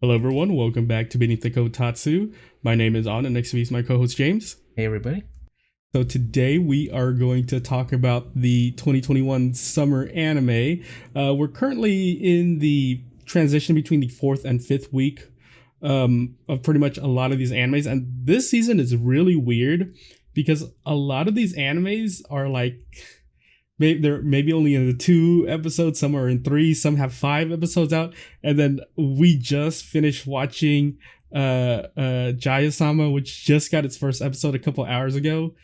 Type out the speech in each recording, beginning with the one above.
Hello, everyone. Welcome back to Beneath the Kotatsu. My name is On, and next to me is my co-host James. Hey, everybody. So today we are going to talk about the 2021 summer anime. We're currently in the transition between the fourth and fifth week of pretty much a lot of these animes, and this season is really weird because a lot of these animes are like they're maybe only in the 2 episodes, some are in 3, some have 5 episodes out, and then we just finished watching Jaya-sama, which just got its first episode a couple hours ago.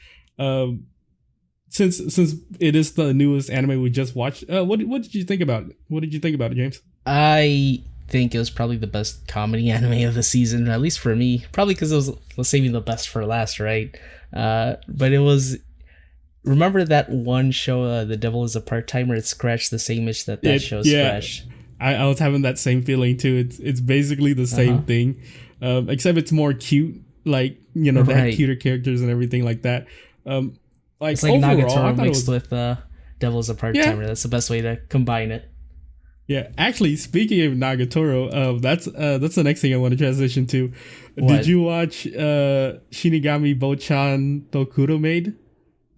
Since it is the newest anime we just watched, what did you think about it? What did you think about it, James? I think it was probably the best comedy anime of the season, at least for me. Probably because it was saving the best for last, right? But it was. Remember that one show, The Devil is a Part-Timer? It scratched the same itch that show scratched. I was having that same feeling too. It's basically the same thing, except it's more cute. Like, you know, they have cuter characters and everything like that. It's like overall, Nagatoro mixed with Devil is a Part-Timer. That's the best way to combine it. Yeah, actually, speaking of Nagatoro, that's the next thing I want to transition to. What? Did you watch Shinigami Bochan Tokuro Maid?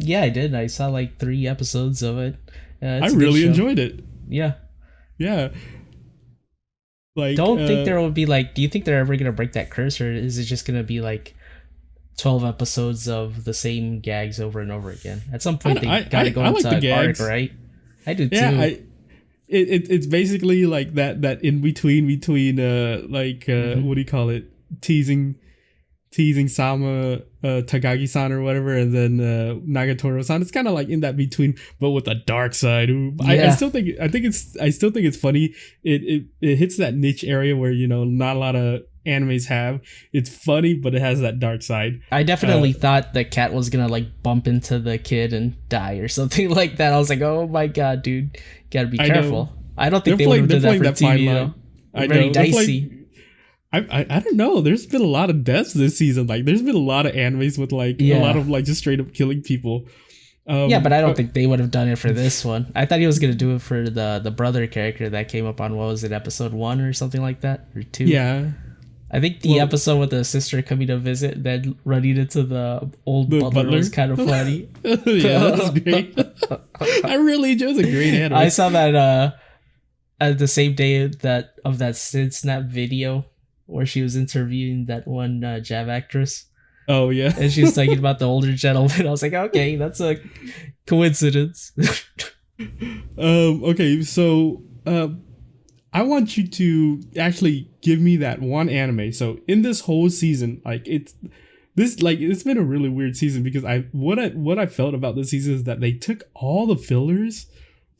Yeah, I did. I saw like 3 episodes of it. I really enjoyed it. Yeah. Like, don't think there will be like. Do you think they're ever gonna break that curse, or is it just gonna be like 12 episodes of the same gags over and over again? At some point, they gotta go into an arc, right? I do too. Yeah, it's basically like that in between what do you call it? Teasing Sama, Takagi-san or whatever, and then Nagatoro-san. It's kind of like in that between, but with a dark side. I still think it's funny. It hits that niche area where, you know, not a lot of animes have. It's funny, but it has that dark side. I definitely thought the cat was gonna like bump into the kid and die or something like that. I was like, oh my god, dude, gotta be careful. I don't think they would have done that for TV though. Very dicey. I don't know. There's been a lot of deaths this season. Like, there's been a lot of animes with a lot of like just straight up killing people. But I don't think they would have done it for this one. I thought he was gonna do it for the brother character that came up on, what was it, episode 1 or something like that, or 2? Yeah. I think the episode with the sister coming to visit, then running into the old butler was kind of funny. Yeah, that was great. I really enjoyed it. It was a great anime. I saw that at the same day that Sid Snap video, where she was interviewing that one Jav actress. Oh, yeah. And she was talking about the older gentleman. I was like, okay, that's a coincidence. Okay, so I want you to actually give me that one anime. So in this whole season, it's been a really weird season because what I felt about this season is that they took all the fillers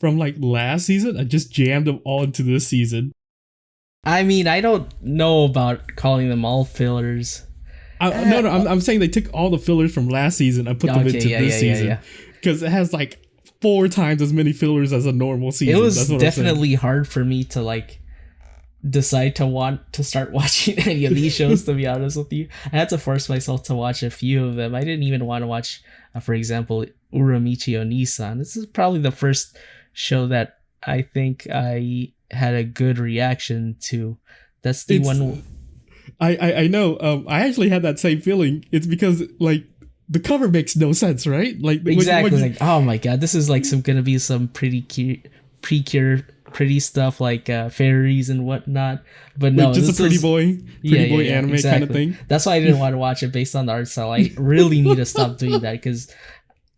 from like last season and just jammed them all into this season. I mean, I don't know about calling them all fillers. No, I'm saying they took all the fillers from last season and put them into this season. Because it has like 4 times as many fillers as a normal season. It was definitely hard for me to like decide to want to start watching any of these shows, to be honest with you. I had to force myself to watch a few of them. I didn't even want to watch, for example, Uramichi Onisan. This is probably the first show that I think I had a good reaction to. That's the one. I know. I actually had that same feeling. It's because like the cover makes no sense, right? Like exactly. Like, oh my god, this is like gonna be some pretty cute, pretty stuff like fairies and whatnot. But no, just a pretty boy anime exactly. kind of thing. That's why I didn't want to watch it based on the art style. I really need to stop doing that because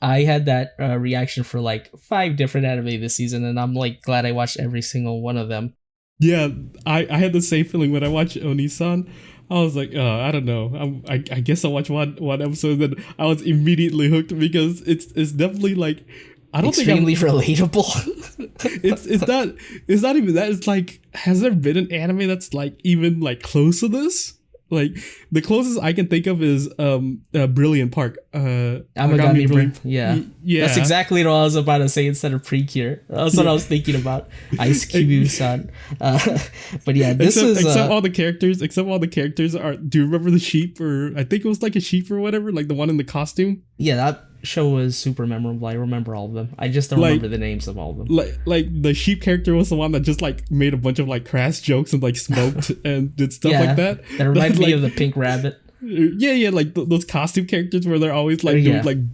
I had that reaction for like 5 different anime this season, and I'm like glad I watched every single one of them. Yeah, I had the same feeling when I watched Onisan. I was like, I don't know. I guess I watched one episode, and then I was immediately hooked because it's definitely like, I don't extremely think relatable. it's not even that. It's like, has there been an anime that's like even like close to this? Like, the closest I can think of is Brilliant Park. Amagami Brain. Yeah. That's exactly what I was about to say instead of Precure. That's what I was thinking about. Ice Cube-san. But yeah, except all the characters are. Do you remember the sheep, or I think it was like a sheep or whatever, like the one in the costume? Yeah, show was super memorable. I remember all of them. I just don't Like- remember the names of all of them. Like the sheep character was the one that just like made a bunch of like crass jokes and like smoked and did stuff like that. That reminds me like, of the Pink Rabbit. Yeah, like those costume characters where they're always like Yeah. doing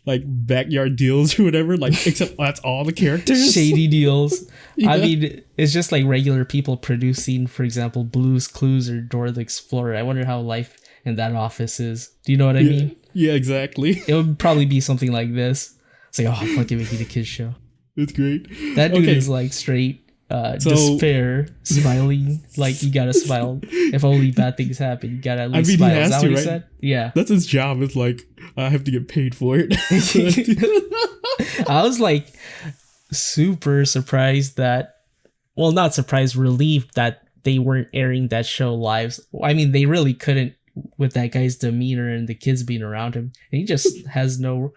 like backyard deals or whatever. Like except that's all the characters. Shady deals. Yeah. I mean, it's just like regular people producing, for example, Blue's Clues or Dora the Explorer. I wonder how life in that office is. Do you know what I mean? Yeah, exactly. It would probably be something like this. It's like, oh, fuck it, making a kid's show. It's great. That dude Okay. is like straight So- despair, smiling. Like, you gotta smile. If only bad things happen, you gotta at least he smile. has Is that to, what he right? said? Yeah. That's his job. It's like I have to get paid for it. I was like super surprised that, well, not surprised, relieved that they weren't airing that show live. I mean, they really couldn't with that guy's demeanor and the kids being around him. And he just has no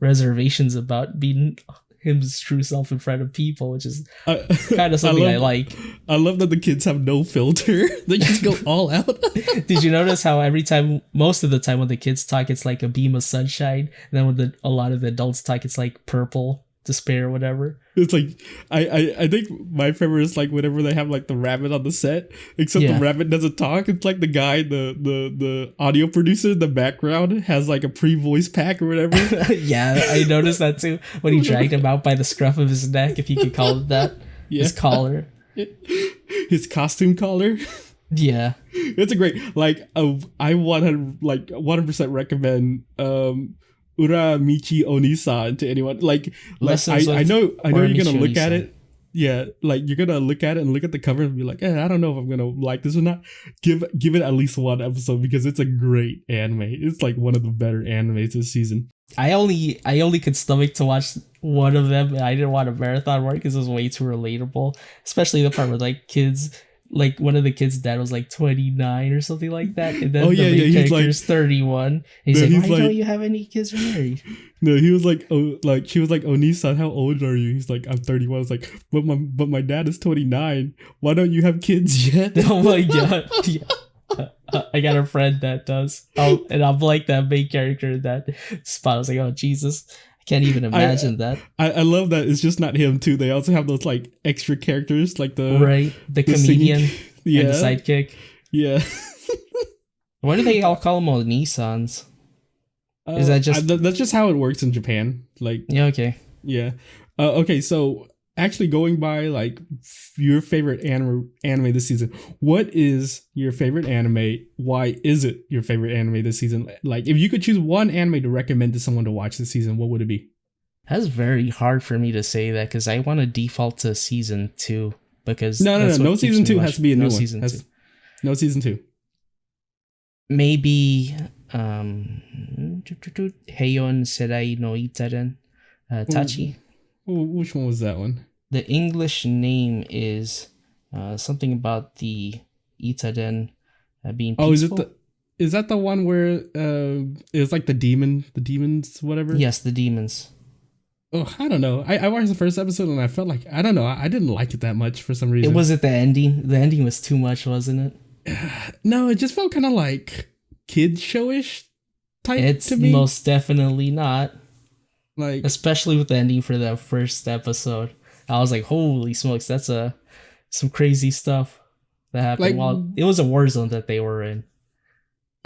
reservations about being his true self in front of people, which is kind of something I like. I love that the kids have no filter. They just go all out. Did you notice how every time, most of the time when the kids talk, it's like a beam of sunshine, and then when a lot of the adults talk, it's like purple despair or whatever. It's like I think my favorite is like whenever they have like the rabbit on the set, except Yeah. the rabbit doesn't talk. It's like the guy, the audio producer in the background has like a pre-voice pack or whatever. Yeah, I noticed that too when he dragged him out by the scruff of his neck, if you could call it that. Yeah. His collar. His costume collar. Yeah. It's a great like I 100% recommend Ura Michi Onisan to anyone. Like Lessons I with know you're Ura gonna Michi look at Onisan. it. Yeah, like you're gonna look at it and look at the cover and be like, I don't know if I'm gonna like this or not. Give it at least one episode because it's a great anime. It's like one of the better animes this season. I only could stomach to watch one of them. I didn't want a marathon one because it was way too relatable. Especially the part where like kids, like one of the kids' dad was like 29 or something like that, and then Oh, the yeah, main yeah, he's character's 31. And he's then like, he's why don't like- you have any kids or married? No, he was like, oh, like she was like, Onisan, how old are you? He's like, I'm 31. I was like, but my dad is 29. Why don't you have kids yet? Oh my god. Yeah. I got a friend that does. Oh, and I'm like that main character in that spot. I was like, oh Jesus, I can't even imagine that. I love that it's just not him too. They also have those like extra characters like the Right, the singing- comedian yeah, and the sidekick. yeah. Why do they all call them all Nissans? Is that just- that's just how it works in Japan? Like, Yeah, okay. yeah. Okay, so actually going by like your favorite anime this season, what is your favorite anime? Why is it your favorite anime this season? Like, if you could choose one anime to recommend to someone to watch this season, what would it be? That's very hard for me to say that because I want to default to season 2 because No, that's what no keeps season me 2 has watching. to be a new No one. season 2. No season 2. Maybe Heion Serai no Itaren Tachi. Which one was that one? The English name is something about the Itaren being peaceful. Oh, is that the one where it's like the demons, whatever? Yes, the demons. Oh, I don't know. I watched the first episode and I felt like, I don't know, I didn't like it that much for some reason. It wasn't the ending. The ending was too much, wasn't it? No, it just felt kind of like kids showish type It's to me. most definitely not. Like, Especially with the ending for the first episode. I was like, holy smokes, that's some crazy stuff that happened. Like- While it was a war zone that they were in.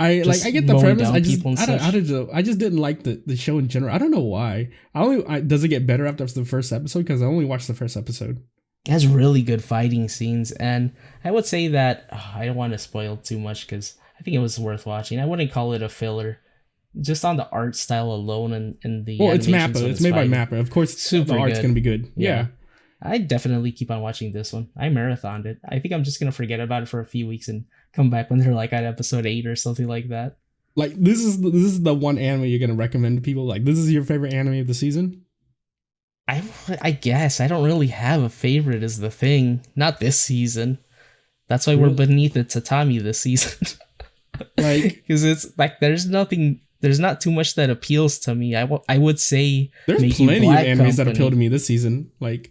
I just get the mowing premise. down I just people and I don't, such. I don't know. I just didn't like the show in general. I don't know why. Does it get better after the first episode? Because I only watched the first episode. It has really good fighting scenes, and I would say that I don't want to spoil too much because I think it was worth watching. I wouldn't call it a filler, just on the art style alone and the. Well, it's animations Mappa. when It's made fighting. by Mappa. Of course, Super the art's good. gonna be good. Yeah. I definitely keep on watching this one. I marathoned it. I think I'm just gonna forget about it for a few weeks and come back when they're like at episode 8 or something like that. Like this is the one anime you're gonna recommend to people. Like, this is your favorite anime of the season. I guess I don't really have a favorite is the thing. Not this season. That's why we're Really? beneath the tatami this season. Like, Because it's like there's not too much that appeals to me. I would say there's Making plenty Black of animes that Company. appeal to me this season. Like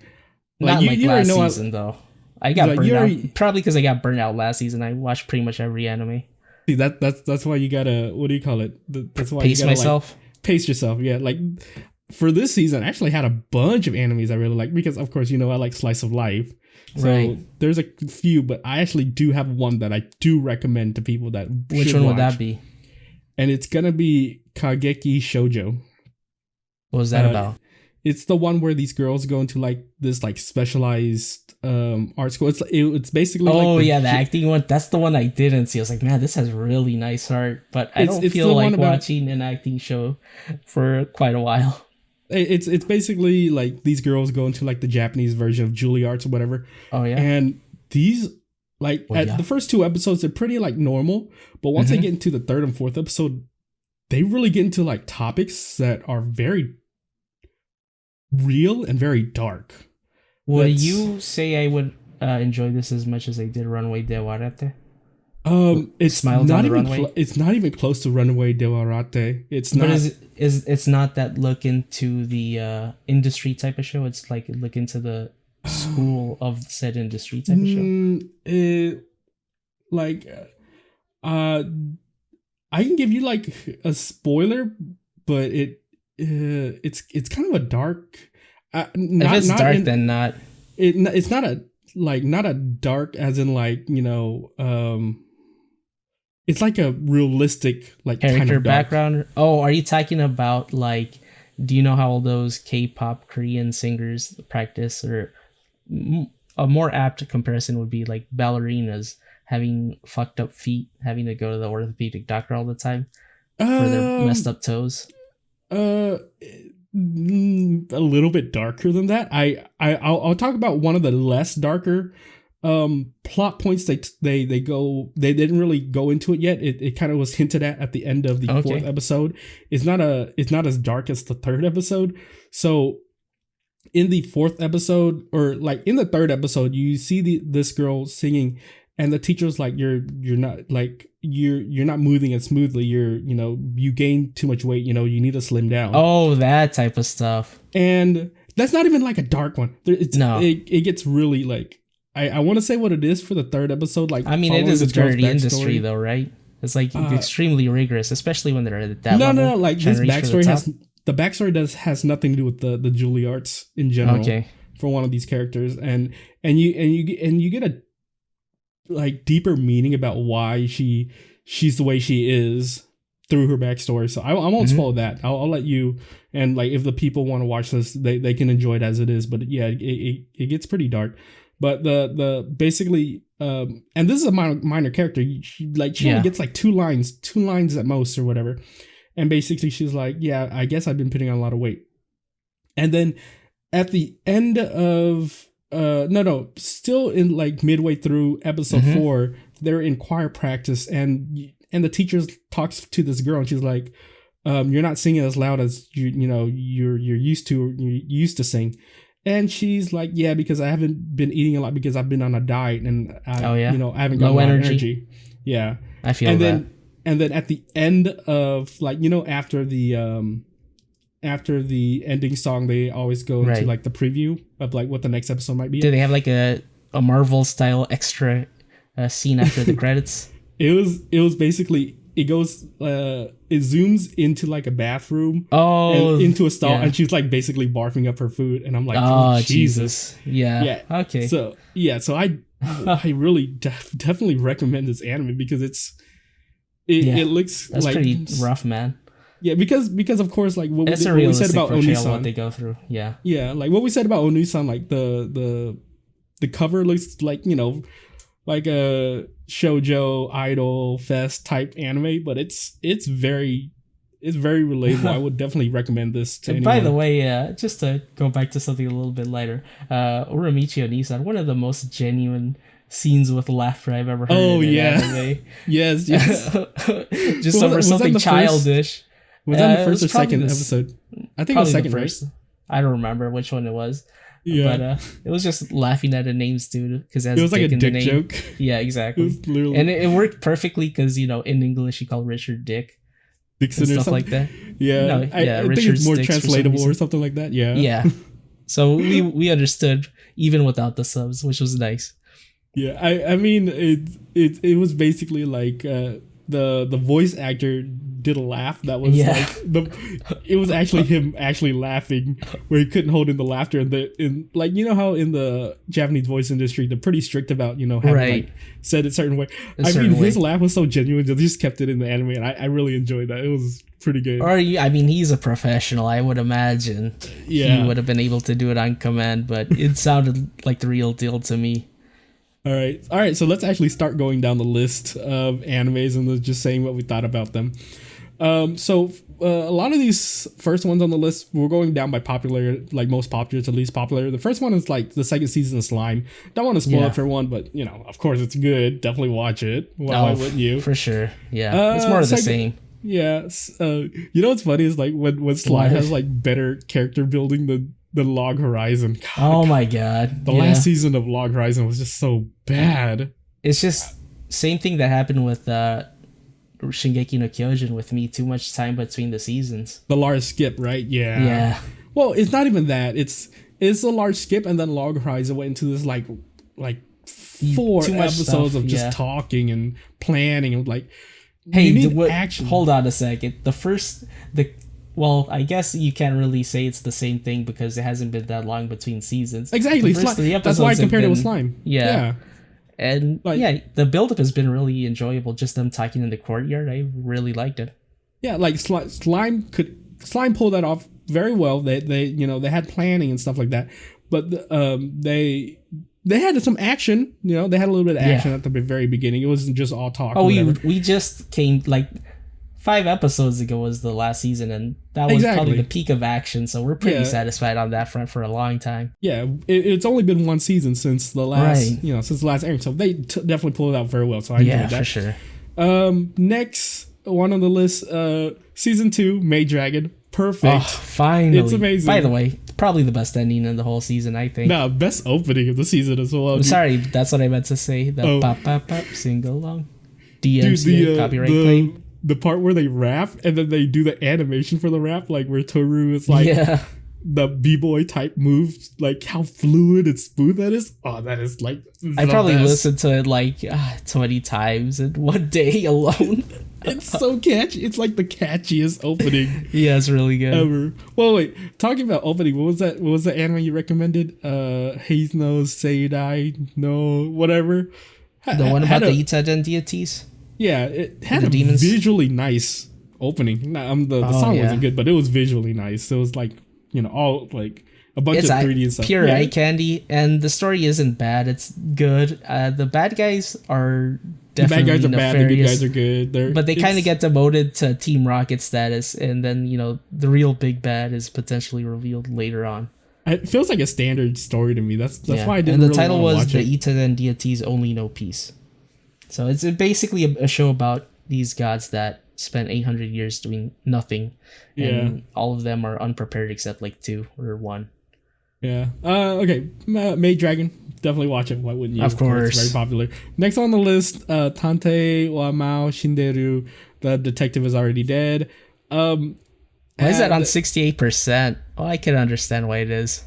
not you, like you already last know I- season though. I got Like, burned you out. already- Probably because I got burned out last season. I watched pretty much every anime. See, that's why you gotta, what do you call it? That's why Pace you gotta myself. pace yourself. Yeah, like for this season, I actually had a bunch of animes I really like because, of course, I like slice of life. So Right. there's a few, but I actually do have one that I do recommend to people that Which should one watch. would that be? And it's gonna be Kageki Shoujo. What was that about? It's the one where these girls go into like this like specialized art school. It's basically The acting one. That's the one I didn't see. I was like, man, this has really nice art, but I don't it's feel the like one about- watching an acting show for quite a while. It's basically like these girls go into like the Japanese version of Juilliard or whatever. Oh yeah. And these like the first 2 episodes they're pretty like normal, but once they get into the 3rd and 4th episode, they really get into like topics that are very real and very dark. Would you say I would enjoy this as much as I did Runway de Warate? It's Smiled not on the even Runway? it's not even close to Runaway de Warate. It's not. But it's not that look into the industry type of show. It's like look into the school of said industry type of show. I can give you like a spoiler, but it's kind of a dark. If it's dark, then not. It's not a dark as in like it's like a realistic like Character kind of dark. background. Oh, are you talking about like? Do you know how all those K-pop Korean singers practice? Or a more apt comparison would be like ballerinas having fucked up feet, having to go to the orthopedic doctor all the time for their messed up toes. A little bit darker than that. I'll talk about one of the less darker plot points. They didn't really go into it yet. It kind of was hinted at the end of the 4th episode. It's not as dark as the 3rd episode. So in the 4th episode, or like in the 3rd episode, you see this girl singing, and the teacher's like, you're not moving as smoothly. You gain too much weight. You need to slim down. Oh, that type of stuff. And that's not even like a dark one. It gets really like, I want to say what it is for the 3rd episode. Like, I mean, it is a dirty industry though, right? It's like extremely rigorous, especially when they're at that level. No. Like this backstory has nothing to do with the Juilliards in general. Okay. For one of these characters, and you get a like deeper meaning about why she's the way she is through her backstory. So I won't spoil that. I'll let you, and like if the people want to watch this, they can enjoy it as it is. But yeah, it gets pretty dark. But the basically and this is a minor character. She only gets like two lines at most or whatever. And basically she's like, yeah, I guess I've been putting on a lot of weight. And then at the end of still in like midway through episode 4, they're in choir practice, and the teacher talks to this girl, and she's like, you're not singing as loud as you're used to sing. And she's like, yeah, because I haven't been eating a lot because I've been on a diet, and I haven't got a lot of energy. Yeah. I feel that. And then at the end of like, after the ending song, they always go into like the preview of like what the next episode might be. Do they have like a Marvel style extra scene after the credits? It was basically, it zooms into like a bathroom, and into a stall, and she's like basically barfing up her food, and I'm like, oh Jesus. Yeah. Okay. So I really definitely recommend this anime because it looks that's like pretty rough, man. Yeah, because of course, like what we said about Onisan, what Onisan, they go through. Yeah, like what we said about Onisan, like the cover looks like like a shoujo idol fest type anime, but it's very relatable. I would definitely recommend this to anyone. By the way, just to go back to something a little bit lighter, Uramichi Onisan, one of the most genuine scenes with laughter I've ever heard. Oh in yeah, anime. yes. Just over something childish. Was that the first or second episode? I think it was second. First. Right? I don't remember which one it was. Yeah, but it was just laughing at the names, dude, because it was like a dick joke. Yeah, exactly. And it worked perfectly because in English you call Richard Dick. Dixon and or stuff something like that. Yeah, I think it's more translatable or something like that. Yeah. Yeah. So we understood even without the subs, which was nice. Yeah, I mean it was basically like the voice actor did a laugh that was it was actually him actually laughing, where he couldn't hold in the laughter. And like, you know how in the Japanese voice industry they're pretty strict about, you know, having like said it a certain way. His laugh was so genuine, they just kept it in the anime, and I really enjoyed that. It was pretty good. Or I mean, he's a professional. I would imagine he would have been able to do it on command, but it sounded like the real deal to me. All right. So let's actually start going down the list of animes and just saying what we thought about them. So a lot of these first ones on the list, we're going down by popular, like most popular to least popular. The first one is like the second season of Slime. Don't want to spoil it for one, but you know, of course, it's good. Definitely watch it. Why wouldn't you? For sure. Yeah, it's more of the same. Yeah. You know what's funny is like when Slime has like better character building than Log Horizon. God, oh my god. The last season of Log Horizon was just so bad. It's just same thing that happened with Shingeki no Kyojin with me. Too much time between the seasons. The large skip, right? Yeah. Yeah. Well, it's not even that. It's a large skip, and then Log Horizon went into this like 4 episodes of just talking and planning and like. Hey, action. Hold on a second. Well, I guess you can't really say it's the same thing because it hasn't been that long between seasons. Exactly. That's why I compared it with Slime. Yeah. And the build-up has been really enjoyable. Just them talking in the courtyard. I really liked it. Yeah, like Slime pulled that off very well. They had planning and stuff like that. But they had some action. You know, they had a little bit of action at the very beginning. It wasn't just all talk. Oh, we just came like 5 episodes ago was the last season, and that was probably the peak of action. So we're pretty satisfied on that front for a long time. Yeah, it's only been 1 season since the last, since the last airing. So they definitely pulled it out very well. So I enjoyed that for sure. Next one on the list, season 2, Maid Dragon. Perfect. Oh, finally, it's amazing. By the way, probably the best ending in the whole season, I think. No, best opening of the season as well. I'm sorry, that's what I meant to say. The pop pop pop sing along, DMC copyright claim. The part where they rap and then they do the animation for the rap, like where Toru is like the b-boy type moves, like how fluid and smooth that is. Oh, that is like I probably listened to it like 20 times in one day alone. It's so catchy. It's like the catchiest opening. Yeah, it's really good. Ever. Well, wait. Talking about opening, what was that? What was the anime you recommended? Haze knows Seidai, no, whatever. The one about the Itaden deities. Yeah, it had a visually nice opening. The song wasn't good, but it was visually nice. It was like, all like a bunch of 3D and stuff. Pure eye candy, and the story isn't bad. It's good. The bad guys are definitely the bad guys are bad. The good guys are good. But they kind of get demoted to Team Rocket status, and then the real big bad is potentially revealed later on. It feels like a standard story to me. That's why I didn't. And the title was "The Itaden Deities Only Know Peace." So it's basically a show about these gods that spent 800 years doing nothing, and all of them are unprepared except like 2 or 1. Yeah. Okay. Maid Dragon. Definitely watch it. Why wouldn't you? Of course. It's very popular. Next on the list, Tante wa Mao Shinderu. The detective is already dead. Why is that on 68%? Oh, I can understand why it is.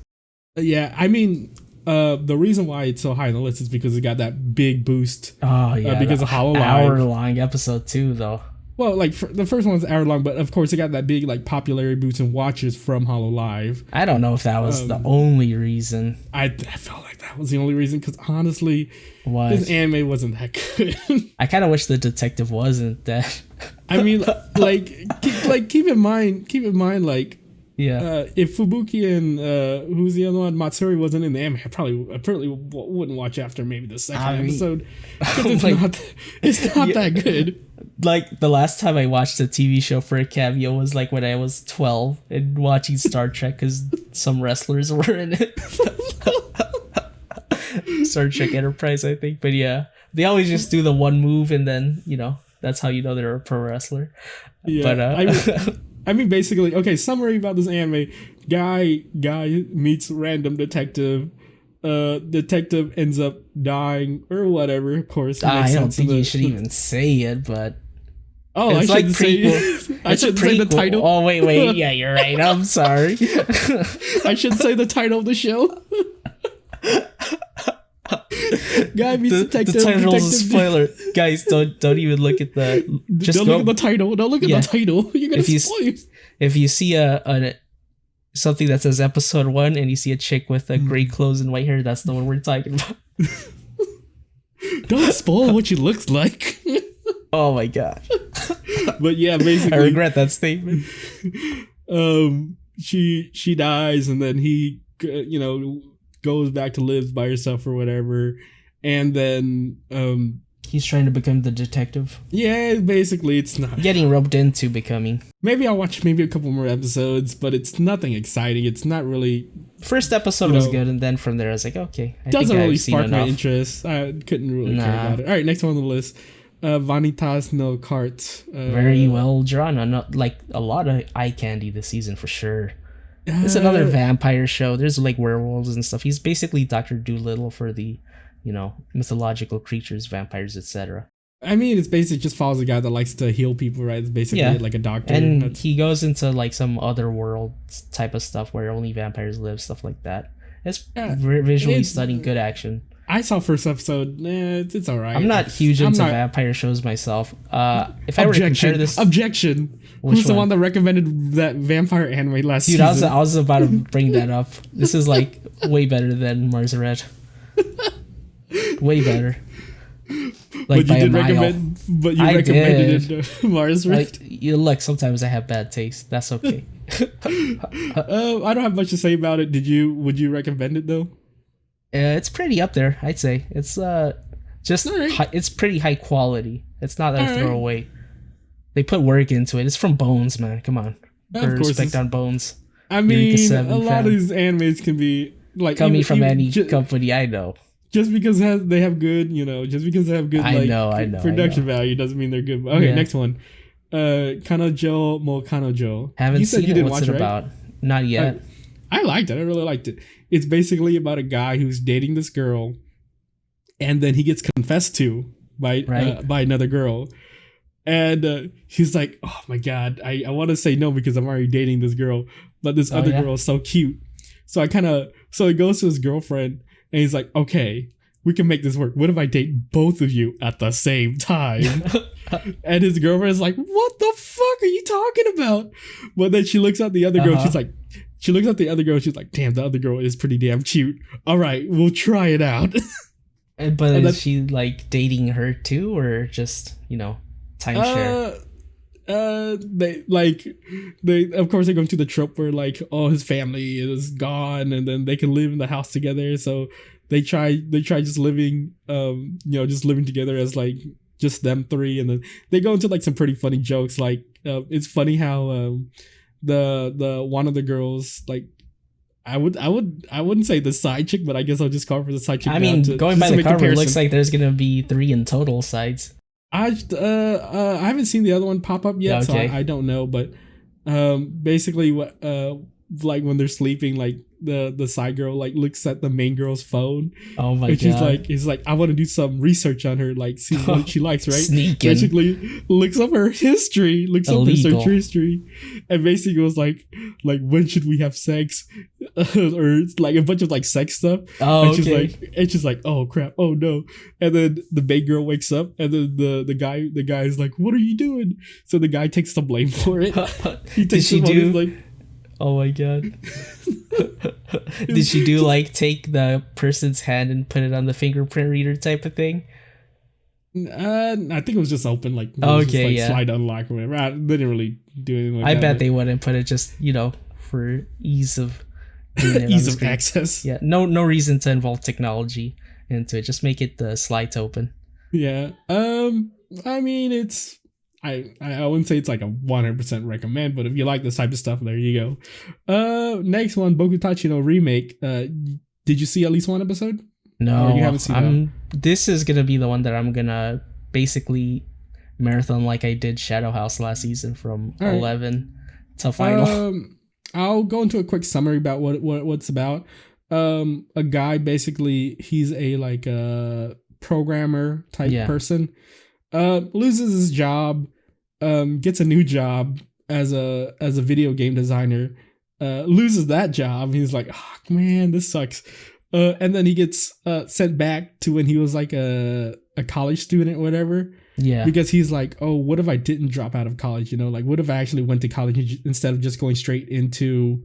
Yeah, I mean, the reason why it's so high on the list is because it got that big boost. Oh yeah, because of Hollow Live. Hour-long episode 2, though. Well, like the first one was hour long, but of course it got that big like popularity boost and watches from Hollow Live. I don't know if that was the only reason. I felt like that was the only reason because honestly, this anime wasn't that good. I kind of wish the detective wasn't that. I mean, keep in mind, like. Yeah. If Fubuki and who's the other one, Matsuri wasn't in the anime, I probably wouldn't watch after maybe the second episode. It's not that good. Like the last time I watched a TV show for a cameo was like when I was 12 and watching Star Trek because some wrestlers were in it. Star Trek Enterprise, I think. But yeah, they always just do the one move and then that's how you know they're a pro wrestler. Yeah, but I mean, basically, okay, summary about this anime. Guy meets random detective. Detective ends up dying or whatever, of course. I don't think you should even say it, but... Oh, it's like prequel. I should say the title. Oh, wait. Yeah, you're right. I'm sorry. I should say the title of the show. Guy meets detective. The title is a detective. spoiler. Guys, don't even look at the. Just Don't look at the title. Don't look at the title. You're gonna spoil. If you see a something that says episode 1 and you see a chick with a gray clothes and white hair, that's the one we're talking about. Don't spoil what she looks like. Oh my god. But yeah, basically, I regret that statement. She dies, and then he, goes back to live by herself or whatever, and then he's trying to become the detective. Yeah, basically, it's not getting roped into becoming. Maybe I'll watch a couple more episodes, but it's nothing exciting. It's not really. First episode was good, and then from there I was like, okay, doesn't really spark my interest. I couldn't really care about it. All right, next one on the list. Vanitas no Cart. Very well drawn. Not like a lot of eye candy this season for sure. It's another vampire show. There's like werewolves and stuff. He's basically Dr. Dolittle for the, mythological creatures, vampires, etc. I mean, it's basically just follows a guy that likes to heal people, right? It's basically like a doctor. And he goes into like some other world type of stuff where only vampires live, stuff like that. It's visually stunning, good action. I saw first episode. It's all right. I'm not huge into vampire shows myself. If I were to compare this... Objection! Who's the one that recommended that vampire anime last season? Dude, I was about to bring that up. This is like way better than Mars Red. Way better. Like, but you did recommend. But you recommended it, Mars Red. Look, sometimes I have bad taste. That's okay. I don't have much to say about it. Would you recommend it though? It's pretty up there, I'd say. It's it's pretty high quality. It's not a throwaway. They put work into it. It's from Bones, man. Come on. Put respect on Bones. I mean, a lot of these animes can be like coming from any company I know. Just because they have good, just because they have good production value doesn't mean they're good. Okay, next one. Kanojo mo Kanojo. Haven't seen it. What's it about? Not yet. I liked it. I really liked it. It's basically about a guy who's dating this girl, and then he gets confessed to by another girl, and he's like, "Oh my god, I want to say no because I'm already dating this girl, but this other girl is so cute." So he goes to his girlfriend, and he's like, "Okay, we can make this work. What if I date both of you at the same time?" And his girlfriend is like, "What the fuck are you talking about?" But then she looks at the other girl. She's like. She looks at the other girl. She's like, "Damn, the other girl is pretty damn cute. All right, we'll try it out." But is she like dating her too, or just timeshare? They of course they go to the trope where like, oh, his family is gone, and then they can live in the house together. So they try just living, just living together as like just them three, and then they go into like some pretty funny jokes. Like, it's funny how the one of the girls, like, I wouldn't say the side chick, but I guess I'll just call her for the side chick. I mean, going by the cover, it looks like there's gonna be 3 in total sides. I haven't seen the other one pop up yet, so I don't know. But basically, what like when they're sleeping, like the side girl like looks at the main girl's phone. Oh my god! He's like, I want to do some research on her, like see what she likes, right? Sneaking. Basically, looks up her history, up her search history, and basically goes like when should we have sex, or it's like a bunch of like sex stuff. Oh, and she's like, oh crap, oh no, and then the main girl wakes up, and then the guy is like, what are you doing? So the guy takes the blame for it. Did she do like? Oh my god. Did she do like take the person's hand and put it on the fingerprint reader type of thing? I think it was just open, like slide unlock or whatever. They didn't really do anything like that. I bet they wouldn't put it just, for ease of access. Yeah, no reason to involve technology into it. Just make it the slides open. Yeah. I mean, it's I wouldn't say it's like a 100% recommend, but if you like this type of stuff, there you go. Next one, Kotatsu no remake. Did you see at least one episode? No, you haven't seen that? This is gonna be the one that I'm gonna basically marathon like I did Shadow House last season from 11 to final. I'll go into a quick summary about what's about. A guy, basically, he's a like a programmer type person. Loses his job, gets a new job as a video game designer, loses that job. He's like, oh man, this sucks. And then he gets sent back to when he was like a college student or whatever. Yeah. Because he's like, oh, what if I didn't drop out of college? You know, like, what if I actually went to college instead of just going straight into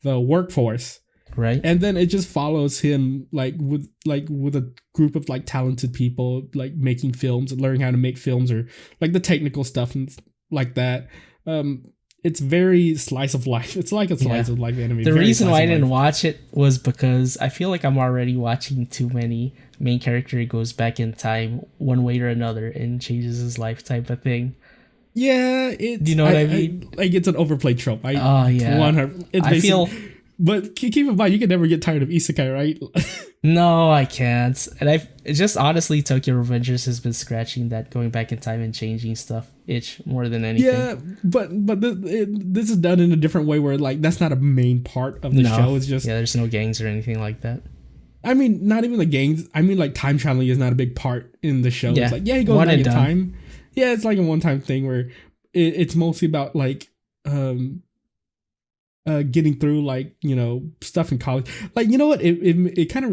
the workforce? Right. And then it just follows him with a group of like talented people like making films and learning how to make films or like the technical stuff and like that. It's very slice of life. It's like a slice of life anime. The reason why I didn't watch it was because I feel like I'm already watching too many main character goes back in time one way or another and changes his life type of thing. Yeah, do you know what I mean? Like it's an overplayed trope. I feel. But keep in mind, you can never get tired of isekai, right? No, I can't. And it just honestly, Tokyo Revengers has been scratching that going back in time and changing stuff itch more than anything. Yeah, but this is done in a different way where like that's not a main part of the show. It's just there's no gangs or anything like that. I mean, not even the gangs. I mean, like time traveling is not a big part in the show. Yeah. It's like he goes back in time. Yeah, it's like a one-time thing where it's mostly about like getting through like, you know, stuff in college. Like, you know what? It kind of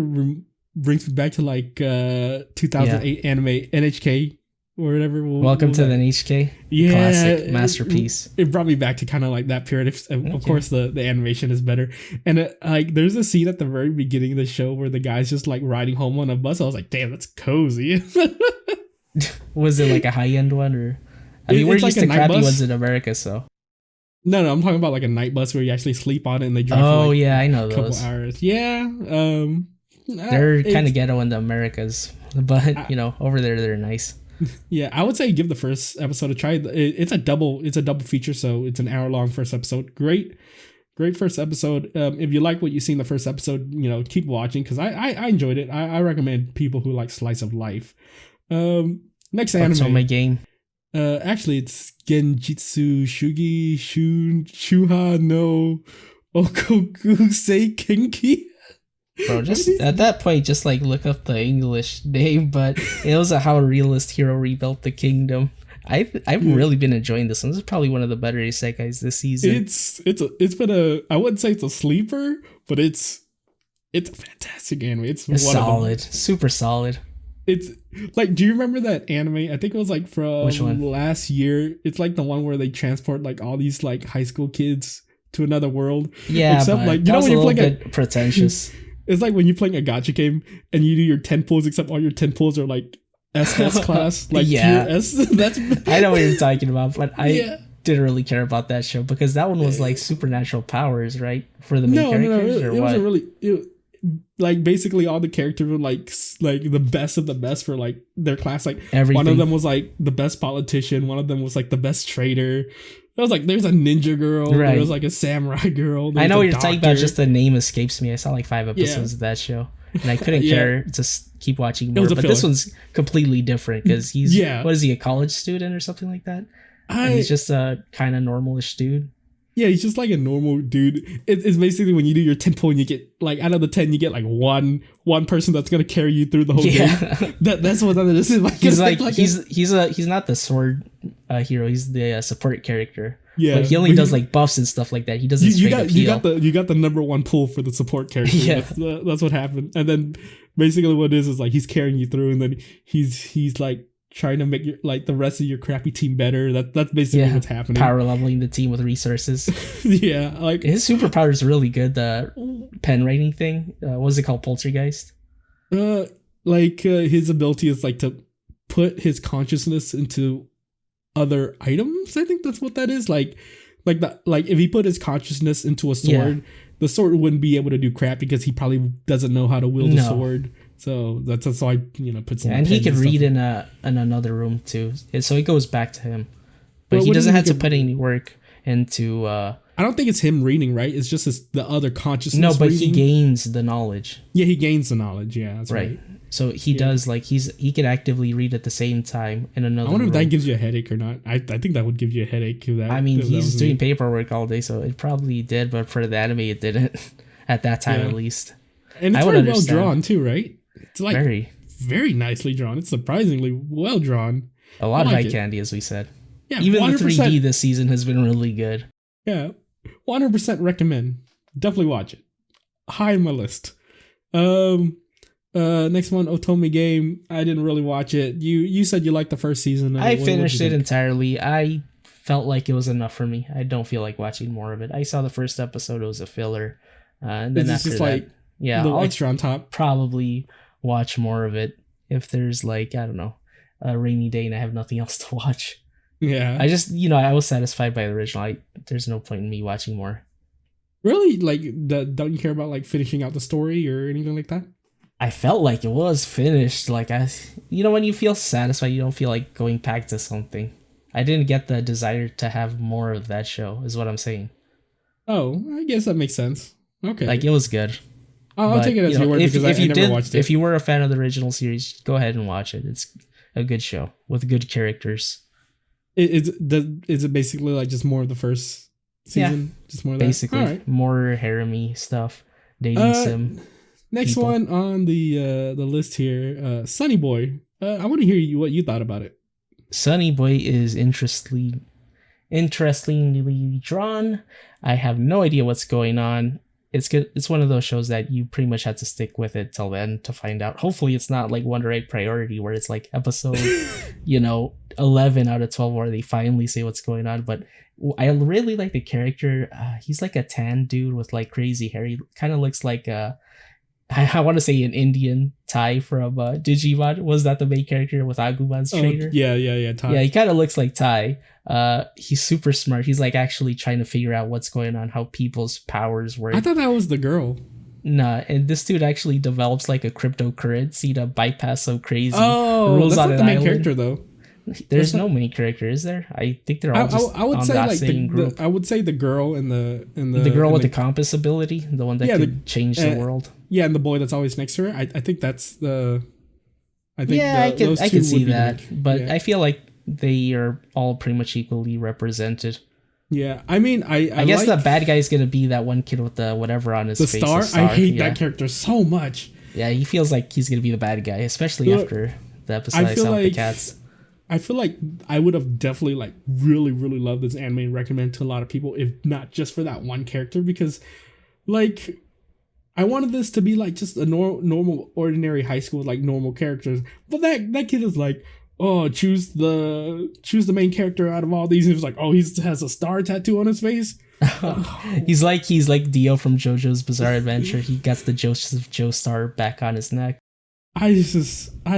brings me back to like 2008 anime NHK or whatever. Welcome to the NHK. Yeah, classic masterpiece. It brought me back to kind of like that period. Of course, the animation is better. And like, there's a scene at the very beginning of the show where the guy's just like riding home on a bus. I was like, damn, that's cozy. Was it like a high end one or? I mean, we're used to crappy ones in America, so. No, I'm talking about like a night bus where you actually sleep on it and they drive for like I know a couple those. Hours. Yeah. They're kind of ghetto in the Americas, but you know, over there they're nice. Yeah, I would say give the first episode a try. It's a double feature, so it's an hour-long first episode. Great first episode. If you like what you see in the first episode, you know, keep watching because I enjoyed it. I recommend people who like slice of life. Next anime. Otome game. Actually, it's Genjitsu Shugi Shuha no Okoku Sei Kenki. Bro, just at that point, just like look up the English name, but it was how a realist hero rebuilt the kingdom. I've really been enjoying this one. This is probably one of the better isekais this season. It's been I wouldn't say it's a sleeper, but it's a fantastic anime. It's solid, super solid. It's like, do you remember that anime? I think it was like from last year. It's like the one where they transport like all these like high school kids to another world. Yeah, except but like you know when you're playing a pretentious. It's like when you're playing a gacha game and you do your 10 pulls, except all your 10 pulls are like SS class, like tier S. That's I know what you're talking about, but I didn't really care about that show because that one was like supernatural powers, right? For the main characters, or it what? wasn't really. Like basically all the characters were like the best of the best for like their class. Like everything. One of them was like the best politician. One of them was like the best trader. It was like there's a ninja girl. Right. There was like a samurai girl. I know what you're talking about. Just the name escapes me. I saw like 5 episodes of that show, and I couldn't care to keep watching more. But this one's completely different because he's what is he, a college student or something like that? And he's just a kind of normalish dude. Yeah, he's just like a normal dude. It's basically when you do your 10 pull and you get like out of the 10 you get like one person that's gonna carry you through the whole game. That's what this is. Like, he's not the sword hero. He's the support character. Yeah, but he only does like buffs and stuff like that. He doesn't. You got the number one pull for the support character. Yeah, that's what happened. And then basically what it is like he's carrying you through, and then he's like trying to make your like the rest of your crappy team better. That's basically what's happening. Power leveling the team with resources. Yeah, like his superpower is really good. The pen writing thing. What's it called? Poltergeist. His ability is like to put his consciousness into other items. I think that's what that is. Like if he put his consciousness into a sword, the sword wouldn't be able to do crap because he probably doesn't know how to wield a sword. So that's why put some. And he could read in another room too, so it goes back to him. But he doesn't have to put any work into. I don't think it's him reading, right? It's just the other consciousness. No, but reading. He gains the knowledge. Yeah, he gains the knowledge. Yeah, that's right. So he does like he can actively read at the same time in another. I wonder room. if that gives you a headache or not. I think that would give you a headache. He's doing paperwork all day, so it probably did. But for the anime, it didn't at that time at least. And it's very well drawn too, right? It's like very nicely drawn. It's surprisingly well drawn. A lot of eye candy, as we said. Yeah, even 100%. The 3D this season has been really good. Yeah, 100% recommend. Definitely watch it. High on my list. Um. Next one, Otome Game. I didn't really watch it. You said you liked the first season. I finished it entirely. I felt like it was enough for me. I don't feel like watching more of it. I saw the first episode. It was a filler. And then after just that, like yeah, little I'll extra on top. probably watch more of it if there's like, I don't know, a rainy day and I have nothing else to watch. Yeah. I just, I was satisfied by the original. There's no point in me watching more. Really? Like, don't you care about like finishing out the story or anything like that? I felt like it was finished. Like when you feel satisfied, you don't feel like going back to something. I didn't get the desire to have more of that show, is what I'm saying. Oh, I guess that makes sense. Okay. Like, it was good. I'll take it as your word because I never watched it. If you were a fan of the original series, go ahead and watch it. It's a good show with good characters. Is it basically like just more of the first season? Yeah, just more of that? Basically. All right. More harem-y stuff. Dating sim. Next people. One on the list here, Sunny Boy. I want to hear what you thought about it. Sunny Boy is interestingly drawn. I have no idea what's going on. It's good. It's one of those shows that you pretty much have to stick with it till then to find out. Hopefully it's not like Wonder Egg Priority where it's like episode 11 out of 12 where they finally say what's going on. But I really like the character. He's like a tan dude with like crazy hair. He kind of looks like I want to say an Indian Tai from Digimon. Was that the main character with Agumon's trainer? Yeah, Tai. Yeah, he kind of looks like Tai. He's super smart. He's like actually trying to figure out what's going on, how people's powers work. I thought that was the girl. Nah, and this dude actually develops like a cryptocurrency to bypass some crazy rules on an island. That's not the main character though. There's no main character, is there? I think they're all just I would on say that like same group. I would say the girl and the girl with the compass ability, the one that could change the world. Yeah, and the boy that's always next to her. I think that's the. I can see that, but I feel like they are all pretty much equally represented. Yeah, I mean, I guess the bad guy is gonna be that one kid with the whatever on his face. The star. I hate that character so much. Yeah, he feels like he's gonna be the bad guy, especially after the episode I saw with the cats. I feel like I would have definitely like really, really loved this anime and recommend to a lot of people, if not just for that one character, because like I wanted this to be like just a normal, ordinary high school with like normal characters. But that kid is like, oh, choose the main character out of all these. And he was like, oh, he has a star tattoo on his face. He's like Dio from JoJo's Bizarre Adventure. He gets the Joseph Joestar back on his neck. I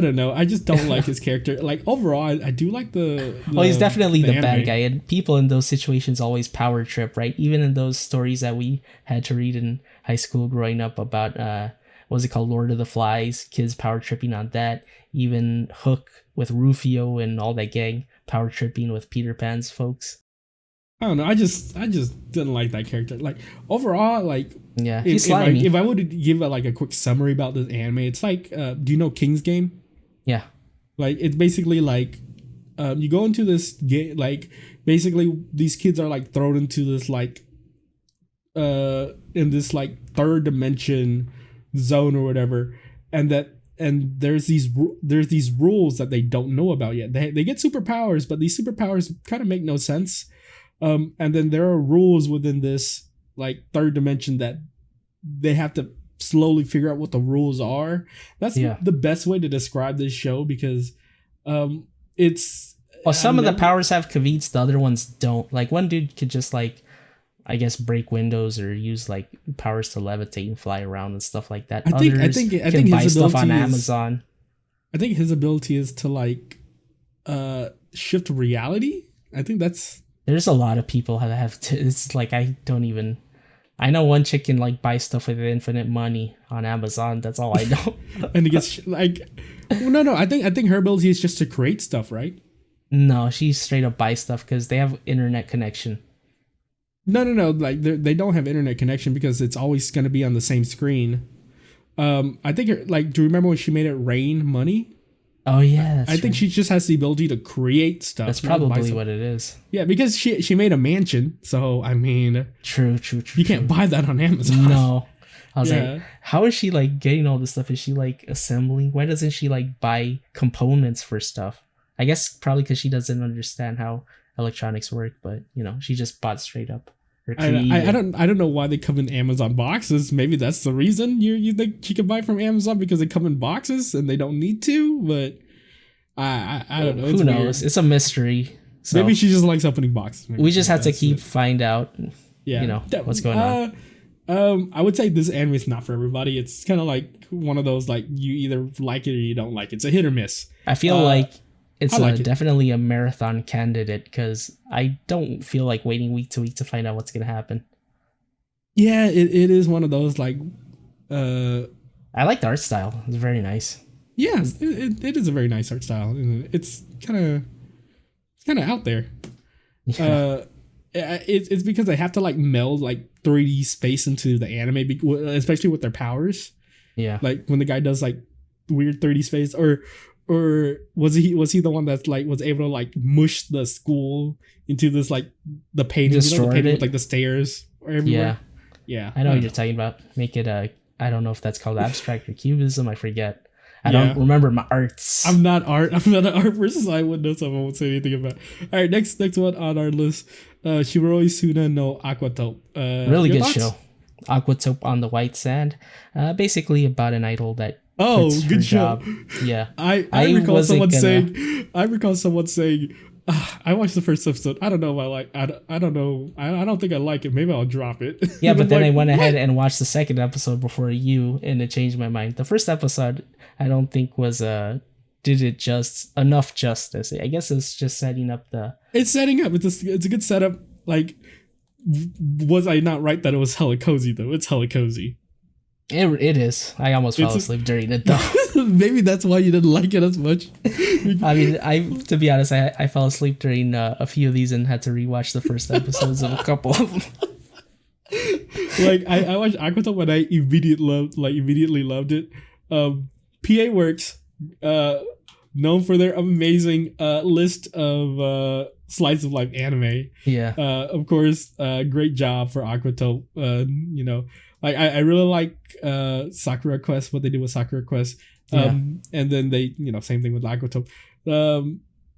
don't know. I just don't like his character. Like overall, I do like the well, he's definitely the bad guy, and people in those situations always power trip, right? Even in those stories that we had to read in high school growing up about what was it called, Lord of the Flies, kids power tripping on that. Even Hook with Rufio and all that gang power tripping with Peter Pan's folks. I don't know. I just didn't like that character. Like overall, like yeah, he's slimy. If I would give a quick summary about this anime, it's like, do you know King's Game? Yeah. Like it's basically like, you go into this game. Like basically, these kids are like thrown into this like, in this like third dimension zone or whatever, and there's these rules that they don't know about yet. They get superpowers, but these superpowers kind of make no sense. And then there are rules within this like third dimension that they have to slowly figure out what the rules are. That's the best way to describe this show, because it's some of the powers have caveats, the other ones don't. Like one dude could just like, I guess, break windows or use like powers to levitate and fly around and stuff like that. I think buy his stuff on ability Amazon. I think his ability is to like shift reality. I think that's. There's a lot of people that have to. It's like I know one chick can like buy stuff with infinite money on Amazon. That's all I know. And it gets like, no. I think her ability is just to create stuff, right? No, she straight up buy stuff because they have internet connection. No. Like they don't have internet connection because it's always going to be on the same screen. I think like, do you remember when she made it rain money? Oh yeah, I think she just has the ability to create stuff. That's probably what it is. Yeah, because she made a mansion, so I mean, true. You can't buy that on Amazon. No, I was like, how is she like getting all this stuff? Is she like assembling? Why doesn't she like buy components for stuff? I guess probably because she doesn't understand how electronics work. But she just bought straight up. I don't know why they come in Amazon boxes. Maybe that's the reason you think you can buy from Amazon, because they come in boxes and they don't need to. But I don't know. Who knows? Weird. It's a mystery. So maybe she just likes opening boxes. Maybe we just have to find out. Yeah, what's going on. I would say this anime is not for everybody. It's kind of like one of those, like, you either like it or you don't like it. It's a hit or miss. I feel like it's definitely a marathon candidate, because I don't feel like waiting week to week to find out what's going to happen. Yeah, it is one of those, like... I like the art style. It's very nice. Yeah, it is a very nice art style. It's kind of out there. Yeah. It's because they have to, like, meld, like, 3D space into the anime, especially with their powers. Yeah. Like, when the guy does, like, weird 3D space, or was he the one that, like, was able to, like, mush the school into this, like, the painting, the painting with, like, the stairs everywhere? Yeah. I know what you're talking about. Make it I don't know if that's called abstract or cubism. I forget. I don't remember my arts. I'm not an art person, so I wouldn't know, so I won't say anything about it. All right, next one on our list, Shiroi Suna no Aquatope. Really good show. Aquatope on the White Sand. Basically about an idol that good show. Job. Yeah. I recall someone saying, I watched the first episode. I don't know if I don't know. I don't think I like it. Maybe I'll drop it. Yeah, but then I went ahead and watched the second episode before you, and it changed my mind. The first episode, I don't think was did it just enough justice. I guess it's just setting up the. It's setting up. It's a good setup. Like, was I not right that it was hella cozy though? It's hella cozy. It is. I almost fell asleep during it though. Maybe that's why you didn't like it as much. I mean, to be honest, I fell asleep during a few of these and had to rewatch the first episodes of a couple of them. Like, I watched Aquatope and I immediately loved it. PA Works, known for their amazing list of slice of life anime. Yeah. Of course, great job for Aquatope. I really like Sakura Quest, what they did with Sakura Quest. And then they, same thing with Aquatope.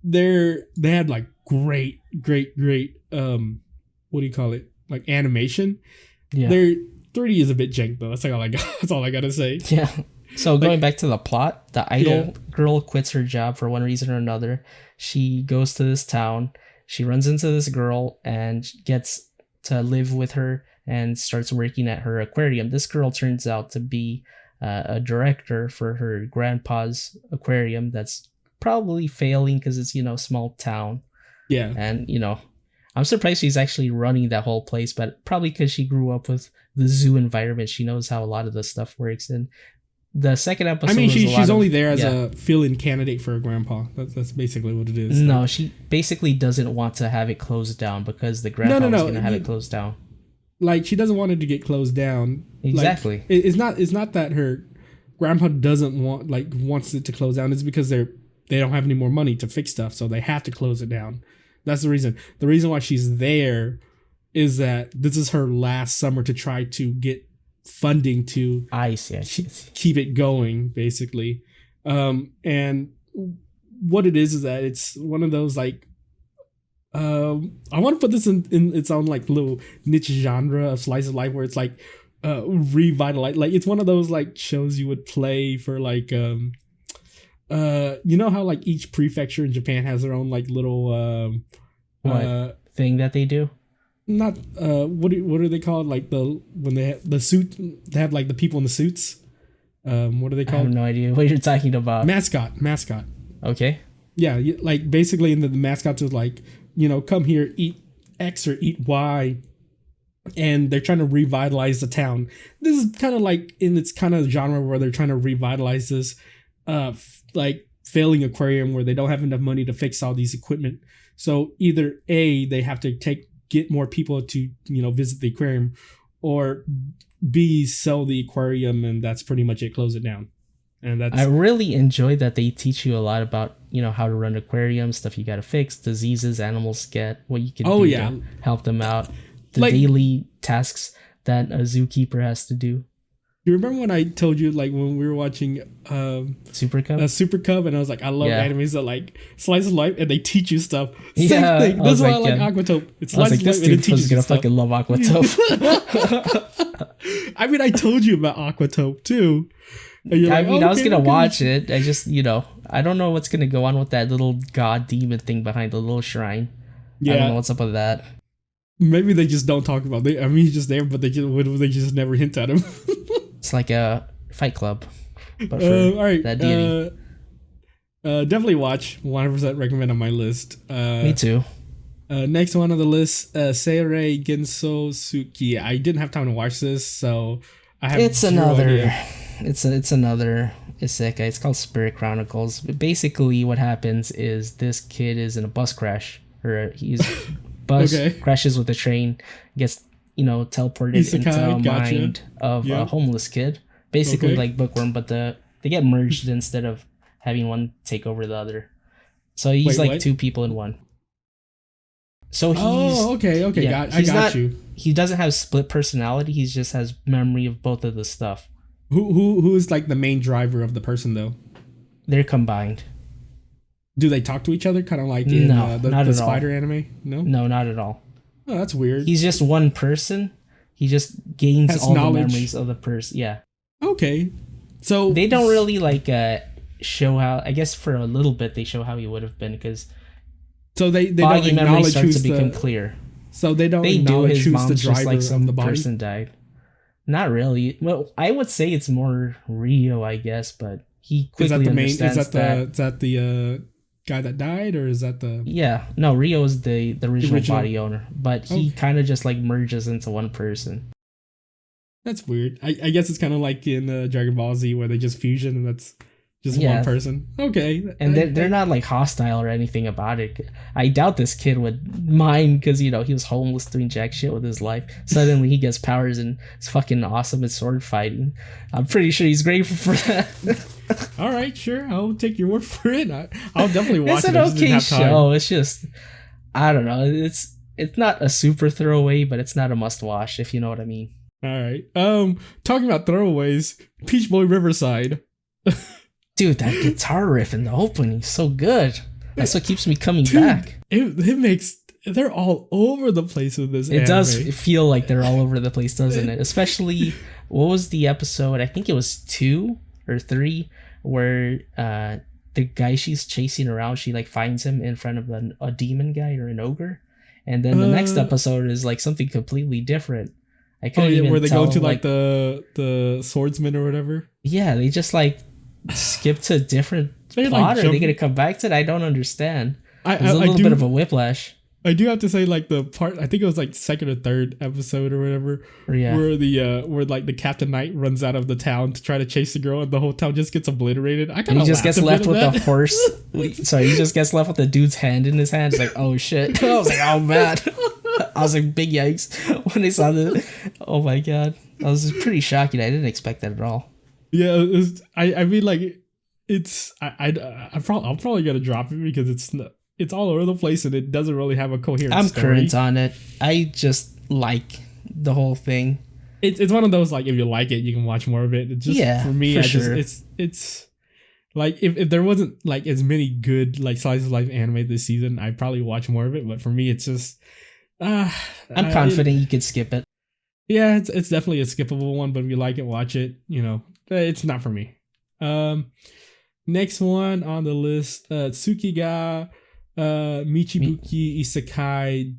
They had, like, great what do you call it? Like, animation. Yeah. Their 3D is a bit jank though. That's like all I got. That's all I gotta say. Yeah. So going back to the plot, the idol girl quits her job for one reason or another. She goes to this town. She runs into this girl and gets to live with her and starts working at her aquarium. This girl turns out to be a director for her grandpa's aquarium that's probably failing because it's, small town. Yeah. And, I'm surprised she's actually running that whole place, but probably because she grew up with the zoo environment. She knows how a lot of the stuff works. And the second episode, I mean, she's only there as a fill-in candidate for her grandpa. That's basically what it is. No, she basically doesn't want to have it closed down because the grandpa is going to have it closed down. Like, she doesn't want it to get closed down. Exactly. Like, it's not that her grandpa doesn't wants it to close down. It's because they don't have any more money to fix stuff, so they have to close it down. That's the reason. The reason why she's there is that this is her last summer to try to get funding to keep it going, basically. And what it is that it's one of those, like, I want to put this in its own, like, little niche genre of slice of life where it's like revitalize. Like, it's one of those, like, shows you would play for, like, you know how, like, each prefecture in Japan has their own, like, little thing that they do? Not what are they called? Like, when they have the suit, they have, like, the people in the suits. What are they called? I have no idea what you're talking about. Mascot. Okay. Yeah, like, basically the mascots are like, come here, eat X or eat Y, and they're trying to revitalize the town. This is kind of like in its kind of genre where they're trying to revitalize this like, failing aquarium where they don't have enough money to fix all these equipment. So either A, they have to get more people to, visit the aquarium, or B, sell the aquarium, and that's pretty much it, close it down. And I really enjoy that they teach you a lot about, how to run aquariums, stuff you got to fix, diseases animals get, what you can do to help them out, the daily tasks that a zookeeper has to do. You remember when I told you like when we were watching Super Cup. Super Cub, and I was like, I love Yeah. animes that like slice of life and they teach you stuff. Yeah, Same thing. I That's was why I like, like yeah. Aquatope. It's I was slice like, of this life and it dude teaches was you gonna stuff. fucking love Aquatope. I mean, I told you about Aquatope too. And you're I like, mean, I was okay, gonna okay. watch it. I just, I don't know what's gonna go on with that little god demon thing behind the little shrine. I don't know Yeah, what's up with that. maybe they just don't talk about it. I mean, he's just there, but they just never hint at him. It's like a Fight Club, but for All right. that deity. Definitely watch. 100% recommend on my list. Me too. Next one on the list, Seirei Genso Suki. I didn't have time to watch this, so I have It's zero another. idea. It's another isekai. It's called Spirit Chronicles. But basically, what happens is this kid is in a bus crash, or he's bus Okay. crashes with a train, gets teleported into Isekai, a gotcha. mind of Yeah. a homeless kid, basically Okay. like Bookworm, but they get merged instead of having one take over the other. So he's Wait, like what? two people in one. So he's Okay. yeah, I he's got not- you. he doesn't have split personality. He just has memory of both of the stuff. Who is like the main driver of the person though? They're combined. Do they talk to each other, kind of like in No, the not at all. Spider anime? No. No, not at all. Oh, that's weird. He's just one person. He just gains Has all knowledge. the memories of the person. Yeah, Okay, so they don't really show how. I guess for a little bit they show how he would have been because So they don't body memory acknowledge starts who's to become the. clear. So they don't They do. acknowledge His who's the mom's just driver like some of the body. person died. Not really. Well, I would say it's more Rio, I guess, but he Is that quickly the main? Is understands that the guy that died, or is that the? Yeah, no, Rio is the original original- body owner, but he Okay. kind of just like merges into one person. That's weird. I guess it's kind of like in Dragon Ball Z where they just fusion and that's just Yeah. one person. Okay, And they're not like hostile or anything about it. I doubt this kid would mind because he was homeless doing jack shit with his life. Suddenly he gets powers and it's fucking awesome at sword fighting. I'm pretty sure he's grateful for that. All right, sure. I'll take your word for it. I'll definitely watch It's it. an I just didn't okay have time. show. It's just I don't know. It's not a super throwaway, but it's not a must watch if you know what I mean. All right. Talking about throwaways, Peach Boy Riverside. Dude, that guitar riff in the opening is so good. That's what keeps me coming Dude, back. it makes they're all over the place with this. It anime. does feel like they're all over the place, doesn't it? Especially, what was the episode? I think it was 2 or 3, where the guy she's chasing around, she like finds him in front of a demon guy or an ogre, and then the next episode is like something completely different. I Oh couldn't yeah, even where they tell, go to like the swordsman or whatever. yeah, they just like skip to a different They're, plot. like, Are they gonna come back to it? I don't understand. I There's a little bit of a whiplash. I do have to say, like the part, I think it was like second or third episode or whatever, Yeah. where like the Captain Knight runs out of the town to try to chase the girl, and the whole town just gets obliterated. I And kind he of just gets left with the horse. Sorry, he just gets left with the dude's hand in his hand. It's like, oh shit. I was like, oh man. I was like, big yikes when I saw that. Oh my god. I was pretty shocking. I didn't expect that at all. Yeah, I mean, like it's I'm probably gonna drop it because it's all over the place and it doesn't really have a coherent. I'm story. current on it. I just like the whole thing. It's one of those, like, if you like it, you can watch more of it. It's just, Yeah, for me, for I just sure. it's like if there wasn't like as many good like slice of life anime this season, I'd probably watch more of it. But for me, it's just I'm confident you could skip it. Yeah, it's definitely a skippable one, but if you like it, watch it. You know, it's not for me. Next one on the list, Tsukiga Michibuki Isekai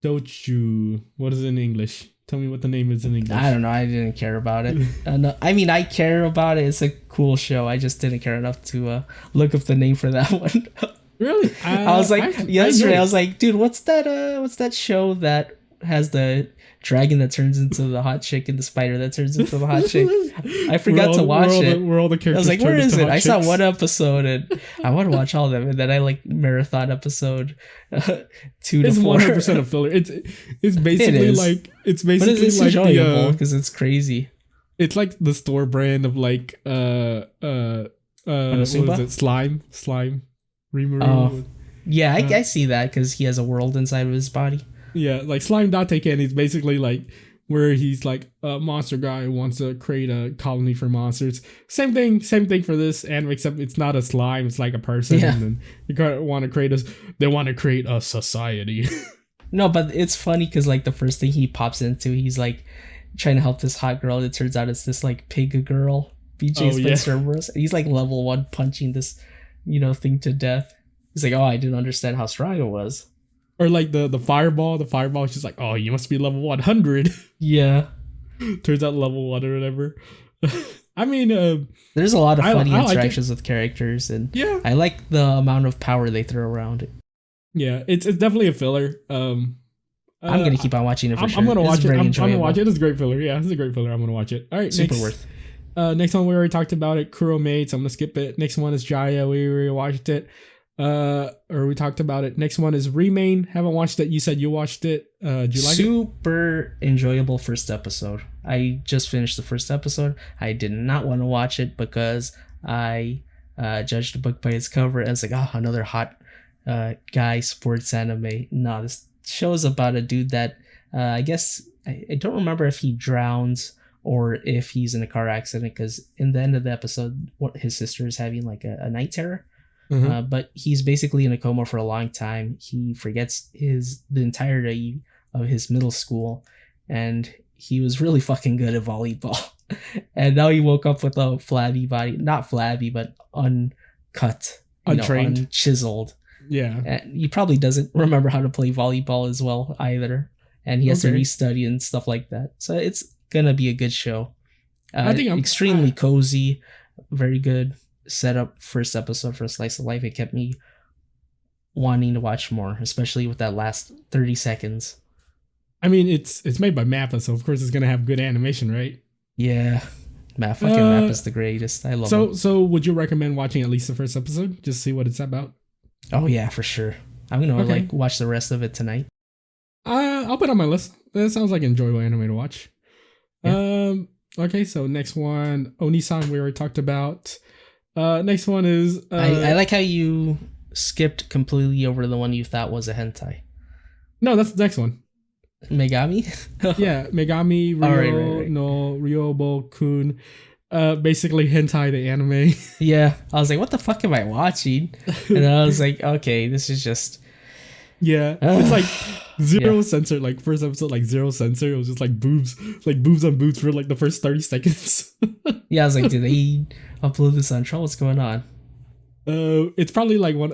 Dochu. What is it in English? Tell me what the name is in English. I don't know. I didn't care about it. No, I mean, I care about it. It's a cool show. I just didn't care enough to look up the name for that one. Really? I was like, yesterday, I know. was like, dude, what's that show that has the dragon that turns into the hot chick and the spider that turns into the hot chick? I forgot to watch it. Where all the characters I was like, turn where is into it? hot I saw chicks. one episode and I want to watch all of them. And then I like marathon episode 2 to It's 4. 100% a filler. It's basically is. like it's But basically it's like enjoyable the because it's crazy. it's like the store brand of like what is Konosuba? it? Slime Rimuru. Oh. Yeah, I see that because he has a world inside of his body. Yeah, like Slime Date Ken, he's basically like where he's like a monster guy who wants to create a colony for monsters. Same thing for this anime, except it's not a slime, it's like a person. Yeah. And then you want to create they want to create a society. No, but it's funny because like the first thing he pops into, he's like trying to help this hot girl. It turns out it's this like pig girl, BJ's Cerberus. He's like level 1 punching this, thing to death. He's like, oh, I didn't understand how strong it was. Or like the fireball. The fireball is just like, oh, you must be level 100. Yeah. Turns out level 1 or whatever. I mean, there's a lot of funny interactions with characters, and yeah, I like the amount of power they throw around it. Yeah, it's definitely a filler. I'm gonna keep on watching it for sure. I'm gonna watch it. I'm gonna watch it. It's a great filler. Yeah, it's a great filler. I'm gonna watch it. All right, super worth. Next one we already talked about it. Kuro Maid, so I'm gonna skip it. Next one is Jaya. We already watched it. Or we talked about it. Next one is Remain. Haven't watched it. You said you watched it. Do you like it? Super enjoyable first episode. I just finished the first episode. I did not want to watch it because I judged the book by its cover and it's like, oh, another hot guy sports anime. No, this show is about a dude that I guess I don't remember if he drowns or if he's in a car accident, because in the end of the episode his sister is having like a night terror. Mm-hmm. But he's basically in a coma for a long time. He forgets the entirety of his middle school, and he was really fucking good at volleyball. And now he woke up with a flabby body, not flabby, but uncut, untrained, unchiseled. Yeah, and he probably doesn't remember how to play volleyball as well either, and he has to restudy and stuff like that. So it's gonna be a good show. I think extremely cozy, very good setup. First episode for a slice of life. It kept me wanting to watch more, especially with that last 30 seconds. I mean, it's made by Mappa, so of course it's gonna have good animation, right? Yeah, Mappa's the greatest. I love him. So would you recommend watching at least the first episode, just to see what it's about? Oh yeah, for sure. I'm gonna watch the rest of it tonight. I'll put it on my list. That sounds like an enjoyable anime to watch. Yeah. Okay, so next one, Onisan, we already talked about. Next one is I like how you skipped completely over the one you thought was a hentai. No, that's the next one. Megami? Yeah, Megami Ryo no Ryobo-kun. Basically hentai the anime. Yeah, I was like, what the fuck am I watching? And then I was like, okay, this is just... Yeah, it's like zero censor. Like first episode, like zero censor. It was just like boobs on boobs for like the first 30 seconds. Yeah, I was like, did they upload this on Troll? What's going on? It's probably like one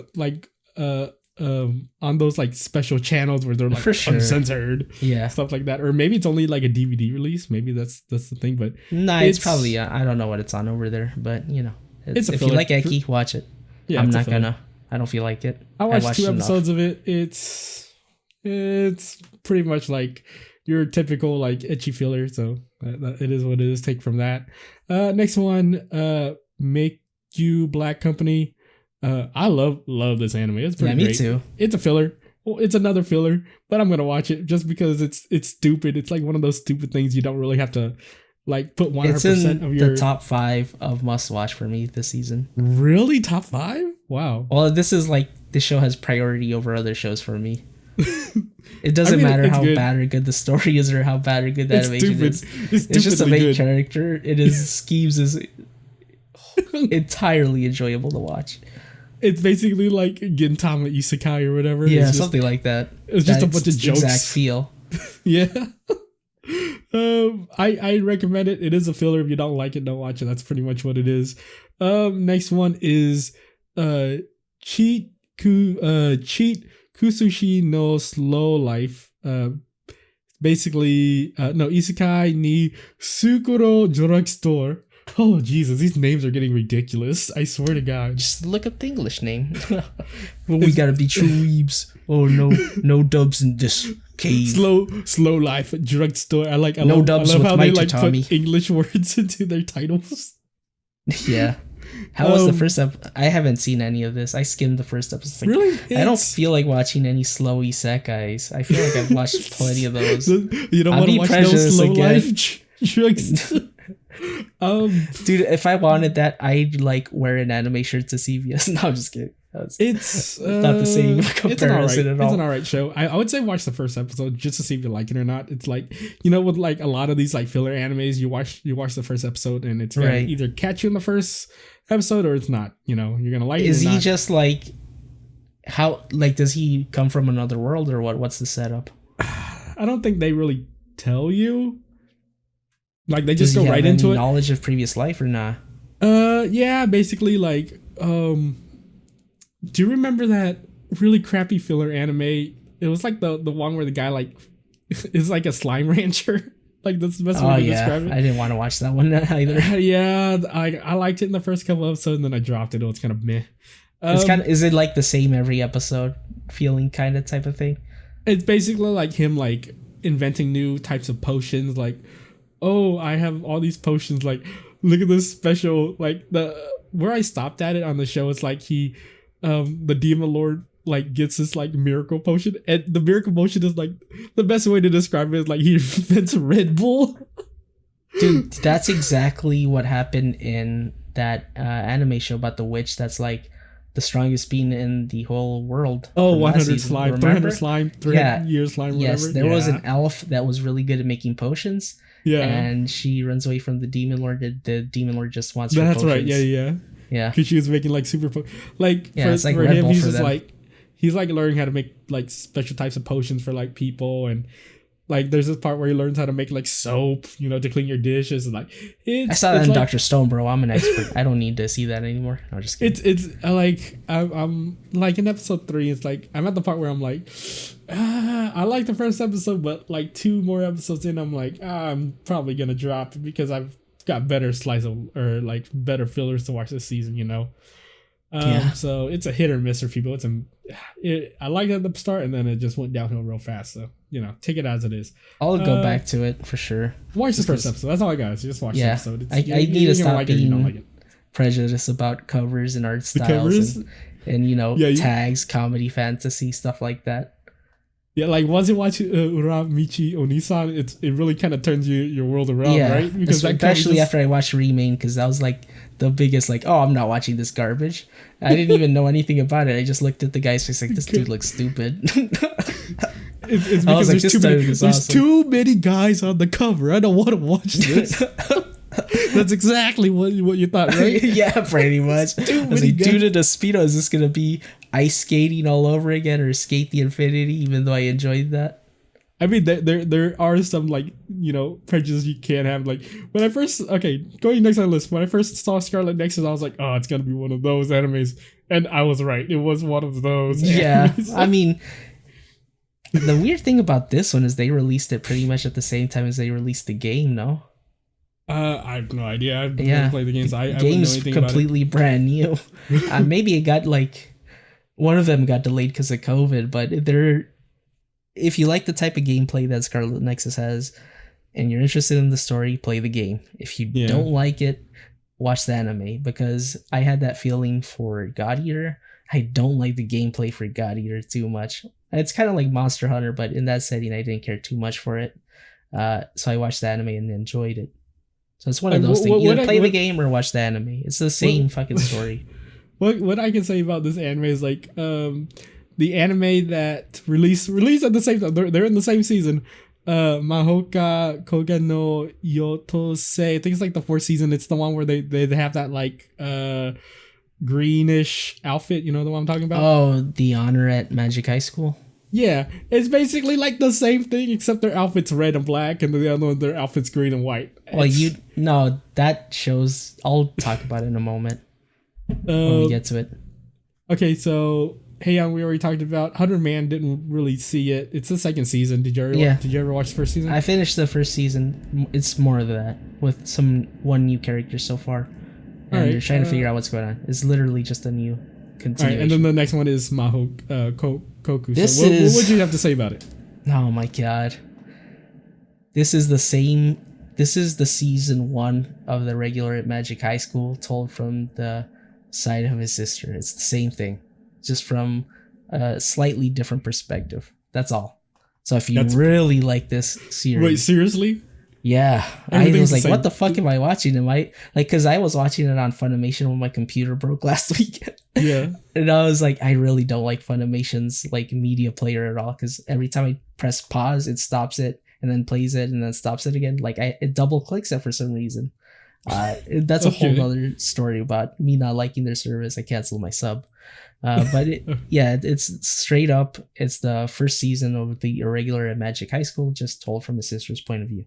on those like special channels where they're like uncensored, stuff like that. Or maybe it's only like a DVD release. Maybe that's the thing. But it's probably I don't know what it's on over there. But it's if you like Eki, watch it. Yeah, I'm not gonna. I don't feel like it. I watched 2 episodes of it. It's pretty much like your typical like ecchi filler. So it is what it is. Take from that. Next one, Make You Black Company. I love this anime. It's pretty great. Me too. It's a filler. Well, it's another filler, but I'm gonna watch it just because it's stupid. It's like one of those stupid things you don't really have to like put 100% of your... the top 5 of must watch for me this season. Really? Top 5? Wow. Well, this show has priority over other shows for me. It doesn't matter how bad or good the story is or how bad or good the animation is. It's just a main character. It is Schemes is entirely enjoyable to watch. It's basically like Gintama Isekai or whatever. Yeah, something like that. It's just a bunch of jokes. Exact feel. Yeah. I recommend it. It is a filler. If you don't like it, don't watch it. That's pretty much what it is. Next one is Cheat Kusushi no Slow Life. Basically, no, Isekai ni Sukuro Drugstore. Oh Jesus, these names are getting ridiculous. I swear to God. Just look up the English name. Well, we gotta be true weebs. Oh no dubs in this cave. Slow life drugstore. I love how they like put English words into their titles. Yeah. How was the first episode? I haven't seen any of this. I skimmed the first episode. Like, really? I don't feel like watching any slow isekais. I feel like I've watched plenty of those. You don't want to watch no slow life drugstore. Dude, if I wanted that, I'd like wear an anime shirt to CVS. No, I'm just kidding. It's not the same comparison at all. It's an alright show. I would say watch the first episode just to see if you like it or not. It's like, you know, with like a lot of these like filler animes, you watch the first episode and it's gonna either catch you in the first episode or it's not. You know, you're gonna like it. Is he just like how like does he come from another world or what? What's the setup? I don't think they really tell you. Like they just go right into it. Knowledge of previous life or not? Yeah, basically like do you remember that really crappy filler anime? It was like the one where the guy like is like a slime rancher. Like that's the best way to describe it. I didn't want to watch that one either. Yeah, I liked it in the first couple episodes and then I dropped it. It was kind of meh. Is it like the same every episode feeling kind of type of thing? It's basically like him like inventing new types of potions. Like, oh, I have all these potions. Like, look at this special. Like where I stopped at it on the show, it's like the demon lord like gets this like miracle potion, and the miracle potion is like the best way to describe it is like he invents Red Bull. Dude, that's exactly what happened in that anime show about the witch that's like the strongest being in the whole world. Oh, 100 slime, 300 slime, 300 years slime, whatever. Yes, there was an elf that was really good at making potions. Yeah. And she runs away from the demon lord. The demon lord just wants her That's potions. Right, yeah. Because she was making like super for him, he's like learning how to make like special types of potions for like people, and like there's this part where he learns how to make like soap, you know, to clean your dishes, and like I saw that in like, Dr. Stone, bro. I'm an expert. I don't need to see that anymore. No, just kidding. It's like I'm like in episode 3. It's like I'm at the part where I'm like, I like the first episode, but like 2 more episodes in, I'm like, I'm probably gonna drop it because I've got better like better fillers to watch this season, you know. So it's a hit or miss for people. I liked it at the start and then it just went downhill real fast. So, you know, take it as it is. I'll go back to it for sure. Watch the first episode. That's all I got. So just watch the episode. I need to stop being prejudiced about covers and art styles and you know, tags, comedy, fantasy, stuff like that. Yeah, like once you watch Uramichi Onisan, it really kind of turns your world around, right? Because especially after I watched Remain, because that was like the biggest like, oh, I'm not watching this garbage. I didn't even know anything about it. I just looked at the guy's face like, this dude looks stupid. It's because there's too many guys on the cover. I don't want to watch this. That's exactly what you thought, right? Yeah, pretty much. I was like, due to the Speedo, is this gonna be ice skating all over again or skate the infinity? Even though I enjoyed that. I mean, there are some like, you know, prejudices you can't have. Like when I first going next on the list. When I first saw Scarlet Nexus, I was like, oh, it's gonna be one of those animes, and I was right. It was one of those. Yeah, animes. I mean. The weird thing about this one is they released it pretty much at the same time as they released the game, no? I have no idea. I've never played the games. I wouldn't know anything completely about it. Brand new. Maybe it got like one of them got delayed because of COVID, but if you like the type of gameplay that Scarlet Nexus has and you're interested in the story, play the game. If you don't like it, watch the anime, because I had that feeling for God Eater. I don't like the gameplay for God Eater too much. It's kind of like Monster Hunter, but in that setting, I didn't care too much for it. So I watched the anime and enjoyed it. So it's one of those things. Either play the game or watch the anime. It's the same fucking story. What I can say about this anime is like the anime that released at the same time. They're in the same season. Mahoka Koga no Yotose. I think it's like the 4th season. It's the one where they have that like greenish outfit. You know the one I'm talking about? Oh, the honor at Magic High School. Yeah, it's basically like the same thing except their outfit's red and black, and the other one their outfit's green and white. Well, that shows. I'll talk about it in a moment when we get to it. Okay, so Heian, we already talked about 100 Man. Didn't really see it. It's the 2nd season. Did you ever watch the 1st season? I finished the 1st season. It's more of that with one new character so far, and they're trying to figure out what's going on. It's literally just a new continuation. All right, and then the next one is Koku. So what do you have to say about it? Oh my god. This is the season 1 of the regular Magic High School told from the side of his sister. It's the same thing, just from a slightly different perspective. That's all. So if you really like this series... Wait, seriously? Yeah, I Everything's was the like, same. "What the fuck am I watching?" Am I like, because I was watching it on Funimation when my computer broke last week, Yeah. and I was like, I really don't like Funimation's like media player at all, because every time I press pause, it stops it and then plays it and then stops it again. Like it double clicks it for some reason. That's a whole Okay. other story about me not liking their service. I canceled my sub. It's straight up. It's the first season of the irregular at Magic High School, just told from the sister's point of view.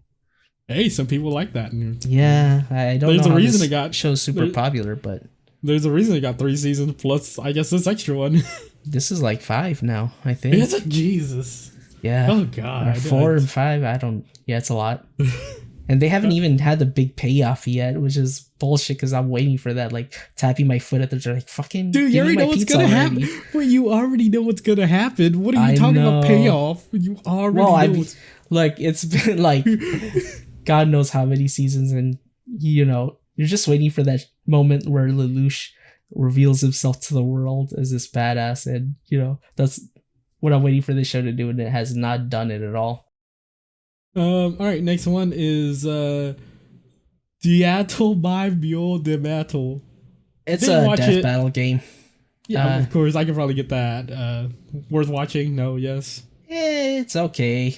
Hey, some people like that. Yeah, I don't There's know a how reason this it got show's super there- popular, but There's a reason it got 3 seasons plus, I guess, this extra one. this is like 5 now, I think. It's a Jesus. Yeah. Oh Or God. 4 and 5. I don't. Yeah, it's a lot. And they haven't even had the big payoff yet, which is bullshit. Because I'm waiting for that, like tapping my foot at the door, like fucking. Dude, you give me already my know what's pizza gonna already. happen. Well, you already know what's gonna happen. What are you I talking about know. payoff? You already Well, I know. mean, like it's been like God knows how many seasons, and you're just waiting for that moment where Lelouch reveals himself to the world as this badass, and that's what I'm waiting for this show to do, and it has not done it at all. All right, next one is Diatl by Bio de Battle. It's Didn't a watch death it. battle game. Yeah, of course, I could probably get that. Worth watching? No, yes. It's okay.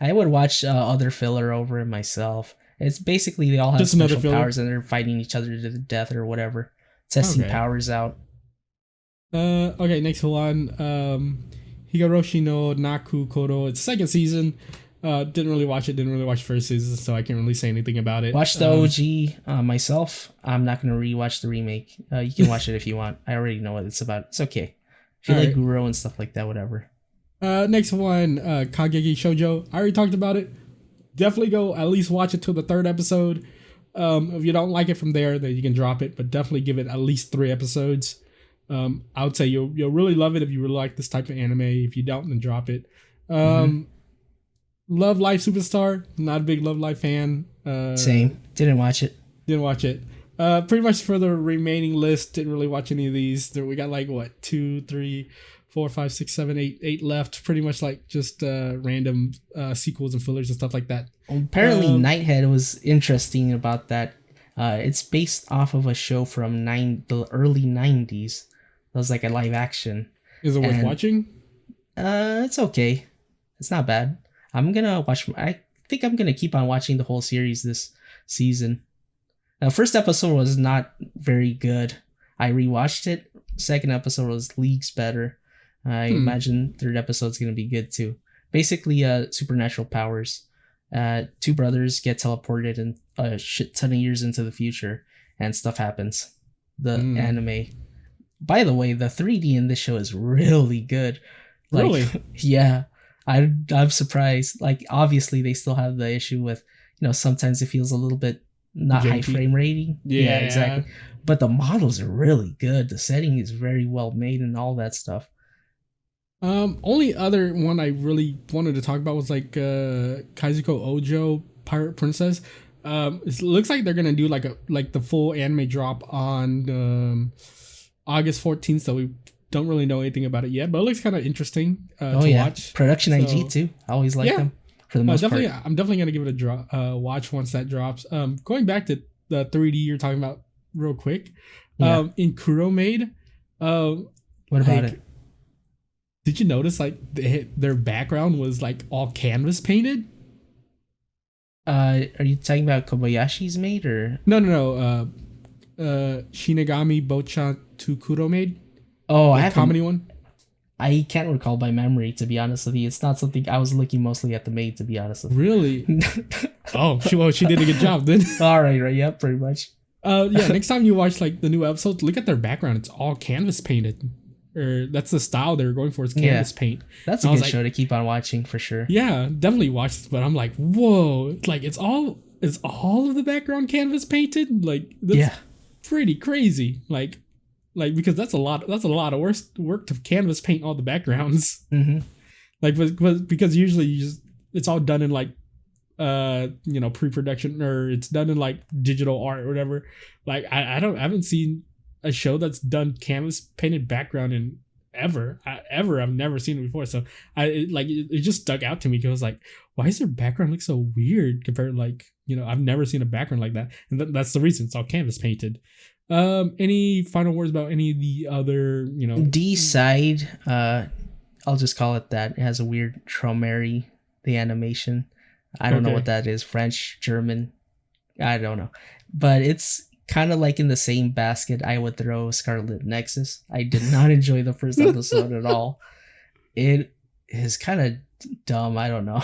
I would watch other filler over it myself. It's basically they all have Just another special filler? powers and they're fighting each other to the death or whatever, testing Okay. powers out. Okay, next one. Higoroshi no Naku Kodo. It's second season. Didn't really watch it. Didn't really watch first season, so I can't really say anything about it. Watch the OG myself. I'm not gonna rewatch the remake. You can watch it if you want. I already know what it's about. It's okay. If you like Alright. Guro and stuff like that, whatever. Next one, Kageki Shoujo. I already talked about it. Definitely go at least watch it till the 3rd episode. If you don't like it from there, then you can drop it. But definitely give it at least 3 episodes. I would say you'll really love it if you really like this type of anime. If you don't, then drop it. Love Life Superstar. Not a big Love Life fan. Same. Didn't watch it. Didn't watch it. Pretty much for the remaining list, didn't really watch any of these. There we got like what 2, 3, 4, 5, 6, 7, 8 left. Pretty much like just random sequels and fillers and stuff like that. Apparently, Nighthead was interesting about that. It's based off of a show from the early 90s. It was like a live action. Is it worth And- watching? It's okay. It's not bad. I'm gonna watch. I think I'm gonna keep on watching the whole series this season. First episode was not very good. I rewatched it. Second episode was leagues better. I imagine third episode's gonna be good too. Basically, supernatural powers. 2 brothers get teleported and a shit ton of years into the future, and stuff happens. The anime. By the way, the 3D in this show is really good. Like, Really? Yeah. I'm surprised. Like, obviously, they still have the issue with, sometimes it feels a little bit not high Janky. frame rating. Yeah. Exactly. But the models are really good. The setting is very well made and all that stuff. Only other one I really wanted to talk about was like Kaizuko Ojo Pirate Princess. It looks like they're gonna do like the full anime drop on August 14th, so we don't really know anything about it yet, but it looks kind of interesting to watch. Production So- IG too. I always like Yeah. them for the most Definitely, part. I'm definitely gonna give it a watch once that drops. Going back to the 3D you're talking about real quick. Yeah. In Kuromade, What about like, it? did you notice like their background was like all canvas painted? Are you talking about Kobayashi's maid or? No. Shinigami Bocha to Kuromade, Oh, I the haven't. comedy one. I can't recall by memory, to be honest with you. It's not something I was looking mostly at the maid, to be honest with Really? you. Oh, she did a good job then. All right, yeah, pretty much. Yeah. Next time you watch like the new episodes, look at their background. It's all canvas painted. Or that's the style they're going for. Is canvas paint. That's a I was good like- show to keep on watching for sure. Yeah, definitely watch this. But I'm like, whoa! It's like it's all of the background canvas painted. Like that's Yeah. pretty crazy. Like because that's a lot of work to canvas paint all the backgrounds. Mm-hmm. Like because usually it's all done in like pre-production, or it's done in like digital art or whatever. Like I haven't seen a show that's done canvas painted background in ever. I've never seen it before. So it just stuck out to me because I was like, why does their background look so weird compared to like, I've never seen a background like that. And that's the reason it's all canvas painted. Any final words about any of the other, D side, I'll just call it that. It has a weird Tromeri, the animation. I don't know what that is. French, German. I don't know. But it's kind of like in the same basket I would throw Scarlet Nexus. I did not enjoy the first episode at all. It is kind of dumb. I don't know.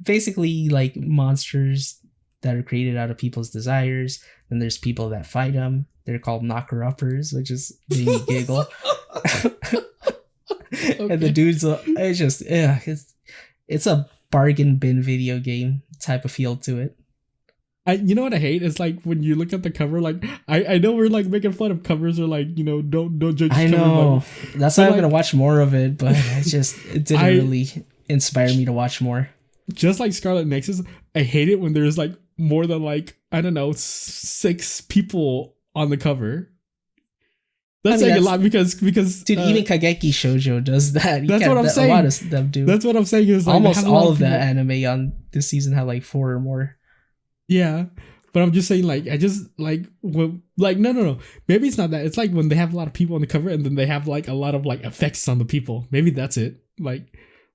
Basically, like monsters that are created out of people's desires. Then there's people that fight them. They're called knocker-uppers, which is made me giggle. And the dude's it's a bargain bin video game type of feel to it. You know what I hate is like when you look at the cover, like I know we're like making fun of covers or like don't judge. I know that's why I'm gonna watch more of it, but it didn't really inspire me to watch more. Just like Scarlet Nexus, I hate it when there's like more than like I don't know 6 people on the cover. That's a lot because dude, even Kageki Shoujo does that. That's what I'm saying. A lot of them do. That's what I'm saying is like almost all of the anime on this season have like 4 or more. Yeah, but I'm just saying like I just like no. Maybe it's not that. It's like when they have a lot of people on the cover and then they have like a lot of like effects on the people. Maybe that's it. Like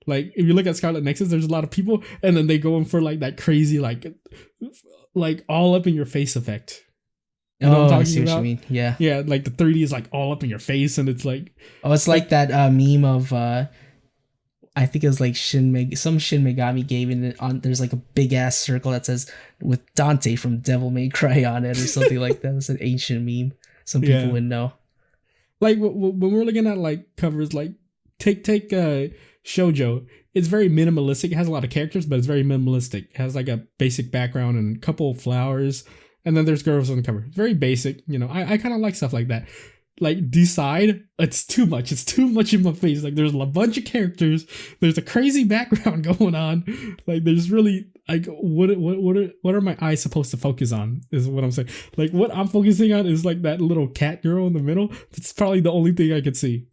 if you look at Scarlet Nexus, there's a lot of people and then they go in for like that crazy like all up in your face effect. You know what I see what you mean. Yeah. Yeah, like the 3D is like all up in your face and it's like... Oh, it's like that meme of... I think it was like Shin Megami gave it on... There's like a big ass circle that says with Dante from Devil May Cry on it or something like that. It's an ancient meme. Some people would know. Like when we're looking at like covers, like take Shoujo. It's very minimalistic. It has a lot of characters, but it's very minimalistic. It has like a basic background and a couple of flowers. And then there's girls on the cover. It's very basic. I kind of like stuff like that. Like Decide, it's too much. It's too much in my face. Like there's a bunch of characters. There's a crazy background going on. Like there's really like what are my eyes supposed to focus on? Is what I'm saying. Like what I'm focusing on is like that little cat girl in the middle. That's probably the only thing I could see.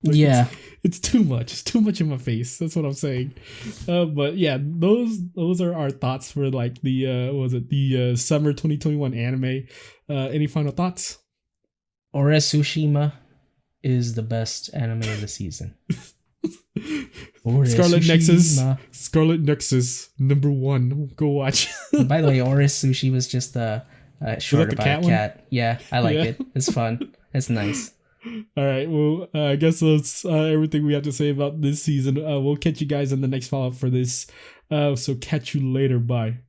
Yeah. It's too much. It's too much in my face. That's what I'm saying. But yeah, those are our thoughts for like the summer 2021 anime. Any final thoughts? Ore Tsushima is the best anime of the season. Scarlet Nexus #1. Go watch. By the way, Ore Sushi was just a short about a cat. Yeah, I like it. It's fun. It's nice. All right, well, I guess that's everything we have to say about this season. We'll catch you guys in the next follow-up for this. So catch you later. Bye.